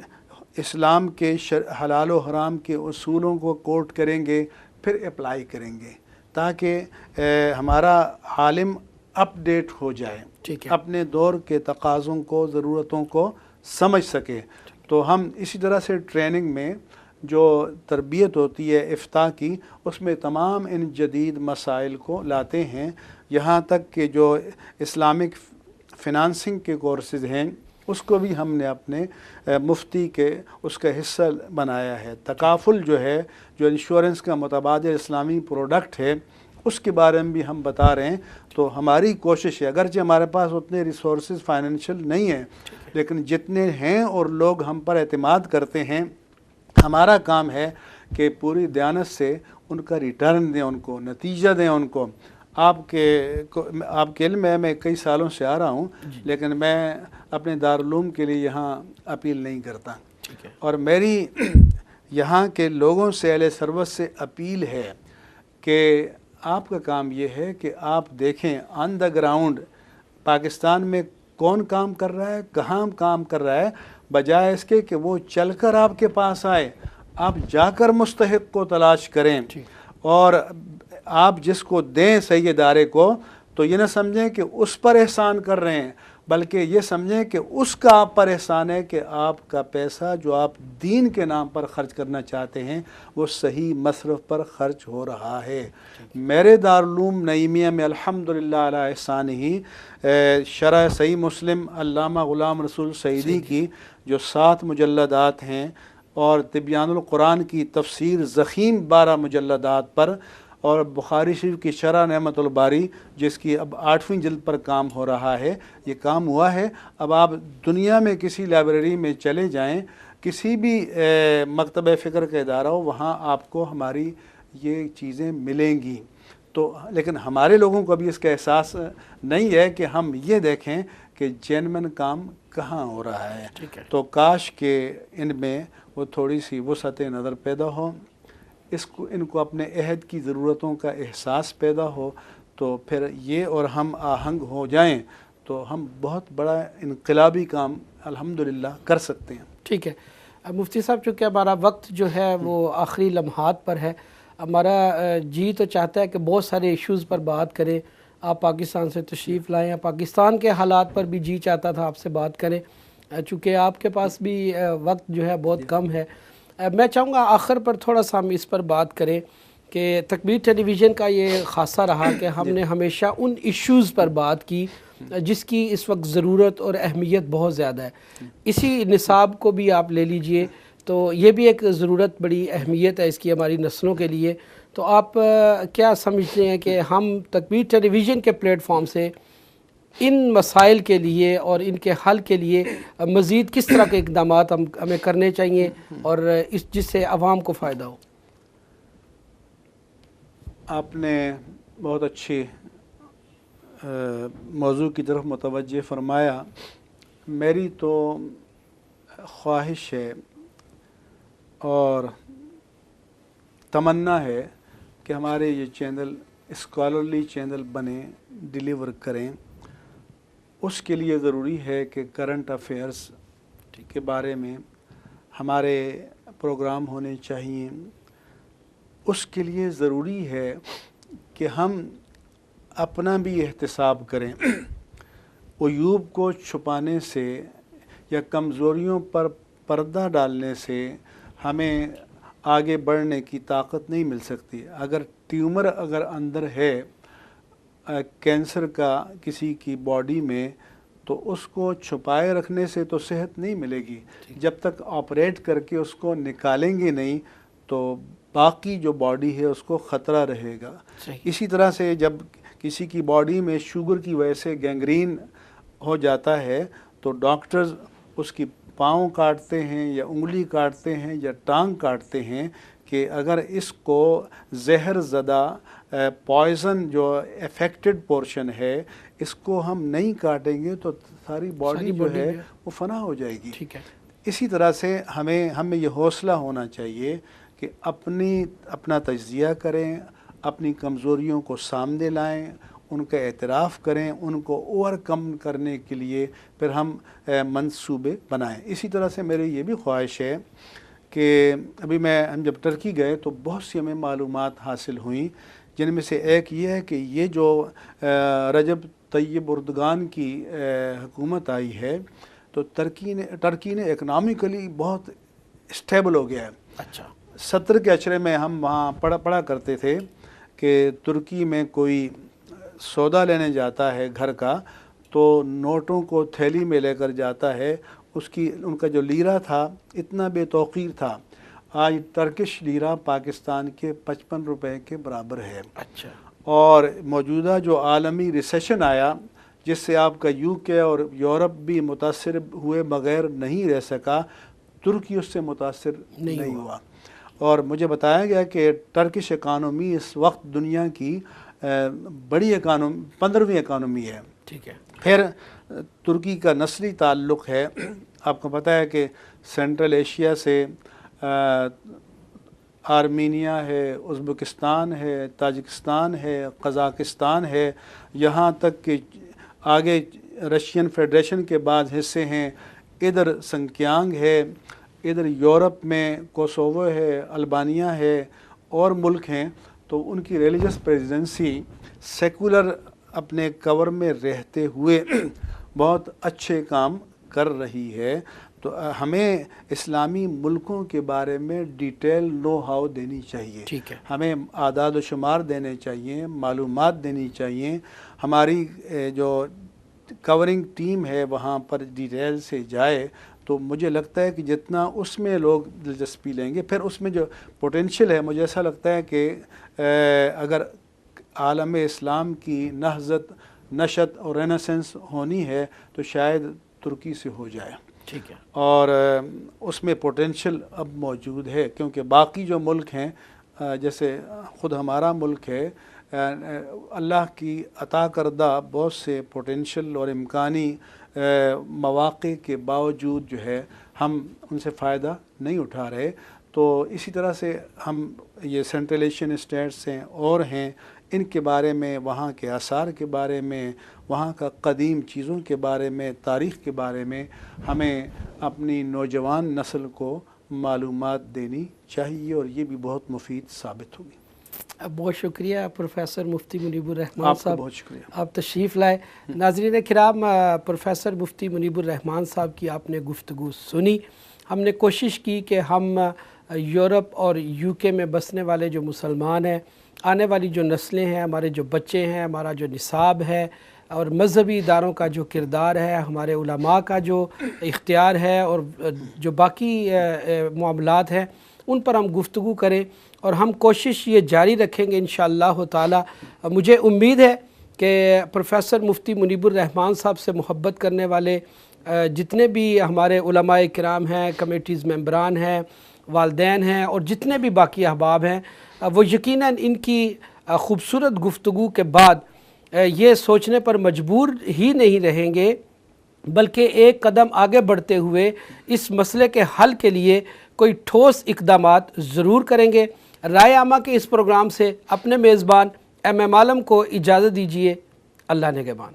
اسلام کے حلال و حرام کے اصولوں کو کوٹ کریں گے، پھر اپلائی کریں گے تاکہ ہمارا عالم اپ ڈیٹ ہو جائے، ٹھیک ہے، اپنے دور کے تقاضوں کو، ضرورتوں کو سمجھ سکے۔ تو ہم اسی طرح سے ٹریننگ میں جو تربیت ہوتی ہے افتاء کی، اس میں تمام ان جدید مسائل کو لاتے ہیں، یہاں تک کہ جو اسلامک فنانسنگ کے کورسز ہیں اس کو بھی ہم نے اپنے مفتی کے اس کا حصہ بنایا ہے۔ تکافل جو ہے، جو انشورنس کا متبادل اسلامی پروڈکٹ ہے، اس کے بارے میں بھی ہم بتا رہے ہیں۔ تو ہماری کوشش ہے، اگرچہ ہمارے پاس اتنے ریسورسز فائنینشیل نہیں ہیں، لیکن جتنے ہیں اور لوگ ہم پر اعتماد کرتے ہیں، ہمارا کام ہے کہ پوری دیانت سے ان کا ریٹرن دیں، ان کو نتیجہ دیں ان کو۔ آپ کے علم ہے میں کئی سالوں سے آ رہا ہوں، لیکن میں اپنے دارالعلوم کے لیے یہاں اپیل نہیں کرتا، اور میری یہاں کے لوگوں سے، اہل سروس سے اپیل ہے کہ آپ کا کام یہ ہے کہ آپ دیکھیں آن دا گراؤنڈ پاکستان میں کون کام کر رہا ہے، کہاں کام کر رہا ہے، بجائے اس کے کہ وہ چل کر آپ کے پاس آئے، آپ جا کر مستحق کو تلاش کریں، اور آپ جس کو دیں صحیح ادارے کو تو یہ نہ سمجھیں کہ اس پر احسان کر رہے ہیں، بلکہ یہ سمجھیں کہ اس کا آپ پر احسان ہے کہ آپ کا پیسہ جو آپ دین کے نام پر خرچ کرنا چاہتے ہیں وہ صحیح مصرف پر خرچ ہو رہا ہے۔ میرے دارالعلوم نعیمیہ میں الحمدللہ علی احسان ہی شرح صحیح مسلم علامہ غلام رسول سعیدی کی جو 7 مجلدات ہیں، اور تبیان القرآن کی تفسیر ضخیم 12 مجلدات پر، اور بخاری شریف کی شرح نعمت الباری جس کی اب 8ویں جلد پر کام ہو رہا ہے، یہ کام ہوا ہے۔ اب آپ دنیا میں کسی لائبریری میں چلے جائیں، کسی بھی مکتبہ فکر کا ادارہ ہو، وہاں آپ کو ہماری یہ چیزیں ملیں گی۔ تو لیکن ہمارے لوگوں کو ابھی اس کا احساس نہیں ہے کہ ہم یہ دیکھیں کہ جینمن کام کہاں ہو رہا ہے۔ تو کاش کہ ان میں وہ تھوڑی سی وسعت نظر پیدا ہو، ان کو اپنے عہد کی ضرورتوں کا احساس پیدا ہو، تو پھر یہ اور ہم آہنگ ہو جائیں تو ہم بہت بڑا انقلابی کام الحمدللہ کر سکتے ہیں۔ ٹھیک ہے مفتی صاحب، چونکہ ہمارا وقت جو ہے وہ آخری لمحات پر ہے، ہمارا جی تو چاہتا ہے کہ بہت سارے ایشوز پر بات کریں، آپ پاکستان سے تشریف لائیں، پاکستان کے حالات پر بھی جی چاہتا تھا آپ سے بات کریں، چونکہ آپ کے پاس بھی وقت جو ہے بہت کم ہے۔ میں چاہوں گا آخر پر تھوڑا سا ہم اس پر بات کریں کہ تکبیر ٹیلی ویژن کا یہ خاصہ رہا کہ ہم نے ہمیشہ ان ایشوز پر بات کی جس کی اس وقت ضرورت اور اہمیت بہت زیادہ ہے۔ اسی نصاب کو بھی آپ لے لیجئے تو یہ بھی ایک ضرورت، بڑی اہمیت ہے اس کی ہماری نسلوں کے لیے۔ تو آپ کیا سمجھتے ہیں کہ ہم تکبیر ٹیلی ویژن کے پلیٹ فارم سے ان مسائل کے لیے اور ان کے حل کے لیے مزید کس طرح کے اقدامات ہمیں کرنے چاہیے اور جس سے عوام کو فائدہ ہو؟ آپ نے بہت اچھی موضوع کی طرف متوجہ فرمایا۔ میری تو خواہش ہے اور تمنا ہے کہ ہمارے یہ چینل اسکالرلی چینل بنے، ڈیلیور کریں۔ اس کے لیے ضروری ہے کہ کرنٹ افیئرس کے بارے میں ہمارے پروگرام ہونے چاہیے۔ اس کے لیے ضروری ہے کہ ہم اپنا بھی احتساب کریں، عیوب کو چھپانے سے یا کمزوریوں پر پردہ ڈالنے سے ہمیں آگے بڑھنے کی طاقت نہیں مل سکتی۔ اگر ٹیومر اندر ہے کینسر کا کسی کی باڈی میں، تو اس کو چھپائے رکھنے سے تو صحت نہیں ملے گی۔ جب تک آپریٹ کر کے اس کو نکالیں گے نہیں تو باقی جو باڈی ہے اس کو خطرہ رہے گا۔ اسی طرح سے جب کسی کی باڈی میں شوگر کی وجہ سے گینگرین ہو جاتا ہے تو ڈاکٹرز اس کی پاؤں کاٹتے ہیں یا انگلی کاٹتے ہیں یا ٹانگ کاٹتے ہیں کہ اگر اس کو زہر زدہ پوائزن جو افیکٹڈ پورشن ہے اس کو ہم نہیں کاٹیں گے تو ساری باڈی جو ہے وہ فنا ہو جائے گی. ٹھیک ہے. اسی طرح سے ہمیں یہ حوصلہ ہونا چاہیے کہ اپنا تجزیہ کریں، اپنی کمزوریوں کو سامنے لائیں، ان کا اعتراف کریں، ان کو اوور کم کرنے کے لیے پھر ہم منصوبے بنائیں. اسی طرح سے میری یہ بھی خواہش ہے کہ ابھی ہم جب ٹرکی گئے تو بہت سی ہمیں معلومات حاصل ہوئیں، جن میں سے ایک یہ ہے کہ یہ جو رجب طیب اردگان کی حکومت آئی ہے تو ٹرکی نے اکنامکلی بہت اسٹیبل ہو گیا ہے. اچھا. 70 کے اشرے میں ہم وہاں پڑھا کرتے تھے کہ ترکی میں کوئی سودا لینے جاتا ہے گھر کا تو نوٹوں کو تھیلی میں لے کر جاتا ہے. ان کا جو لیرہ تھا اتنا بے توقیر تھا. آج ٹرکش لیرہ پاکستان کے 55 روپے کے برابر ہے. اچھا. اور موجودہ جو عالمی ریسیشن آیا جس سے آپ کا UK اور یورپ بھی متاثر ہوئے بغیر نہیں رہ سکا، ترکی اس سے متاثر نہیں ہوا. اور مجھے بتایا گیا کہ ٹرکش اکانومی اس وقت دنیا کی بڑی 15ویں اکانومی ہے. ٹھیک ہے. پھر ترکی کا نسلی تعلق ہے. آپ کو پتہ ہے کہ سینٹرل ایشیا سے آرمینیا ہے، ازبکستان ہے، تاجکستان ہے، قزاقستان ہے، یہاں تک کہ آگے رشین فیڈریشن کے بعد حصے ہیں. ادھر سنکیانگ ہے، ادھر یورپ میں کوسوو ہے، البانیہ ہے اور ملک ہیں. تو ان کی ریلیجس پریزیڈنسی سیکولر اپنے کور میں رہتے ہوئے بہت اچھے کام کر رہی ہے. تو ہمیں اسلامی ملکوں کے بارے میں ڈیٹیل نو ہاؤ دینی چاہیے. ٹھیک ہے. ہمیں اعداد و شمار دینے چاہیے، معلومات دینی چاہیے. ہماری جو کورنگ ٹیم ہے وہاں پر ڈیٹیل سے جائے تو مجھے لگتا ہے کہ جتنا اس میں لوگ دلچسپی لیں گے، پھر اس میں جو پوٹینشیل ہے، مجھے ایسا لگتا ہے کہ اگر عالم اسلام کی نہضت، نشت اور رینیسنس ہونی ہے تو شاید ترکی سے ہو جائے. ٹھیک ہے. اور اس میں پوٹینشیل اب موجود ہے کیونکہ باقی جو ملک ہیں جیسے خود ہمارا ملک ہے، اللہ کی عطا کردہ بہت سے پوٹینشیل اور امکانی مواقع کے باوجود جو ہے ہم ان سے فائدہ نہیں اٹھا رہے. تو اسی طرح سے ہم یہ سینٹرل ایشین اسٹیٹس ہیں اور ہیں، ان کے بارے میں، وہاں کے آثار کے بارے میں، وہاں کا قدیم چیزوں کے بارے میں، تاریخ کے بارے میں ہمیں اپنی نوجوان نسل کو معلومات دینی چاہیے اور یہ بھی بہت مفید ثابت ہوگی. بہت شکریہ پروفیسر مفتی منیب الرحمان صاحب. بہت شکریہ. آپ تشریف لائے. ناظرین کرام، پروفیسر مفتی منیب الرحمان صاحب کی آپ نے گفتگو سنی. ہم نے کوشش کی کہ ہم یورپ اور UK میں بسنے والے جو مسلمان ہیں، آنے والی جو نسلیں ہیں، ہمارے جو بچے ہیں، ہمارا جو نصاب ہے اور مذہبی اداروں کا جو کردار ہے، ہمارے علماء کا جو اختیار ہے اور جو باقی معاملات ہیں ان پر ہم گفتگو کریں اور ہم کوشش یہ جاری رکھیں گے انشاءاللہ تعالی. مجھے امید ہے کہ پروفیسر مفتی منیب الرحمان صاحب سے محبت کرنے والے جتنے بھی ہمارے علماء کرام ہیں، کمیٹیز ممبران ہیں، والدین ہیں اور جتنے بھی باقی احباب ہیں، وہ یقیناً ان کی خوبصورت گفتگو کے بعد یہ سوچنے پر مجبور ہی نہیں رہیں گے بلکہ ایک قدم آگے بڑھتے ہوئے اس مسئلے کے حل کے لیے کوئی ٹھوس اقدامات ضرور کریں گے. رائے عامہ کے اس پروگرام سے اپنے میزبان MM عالم کو اجازت دیجیے. اللہ نگہبان.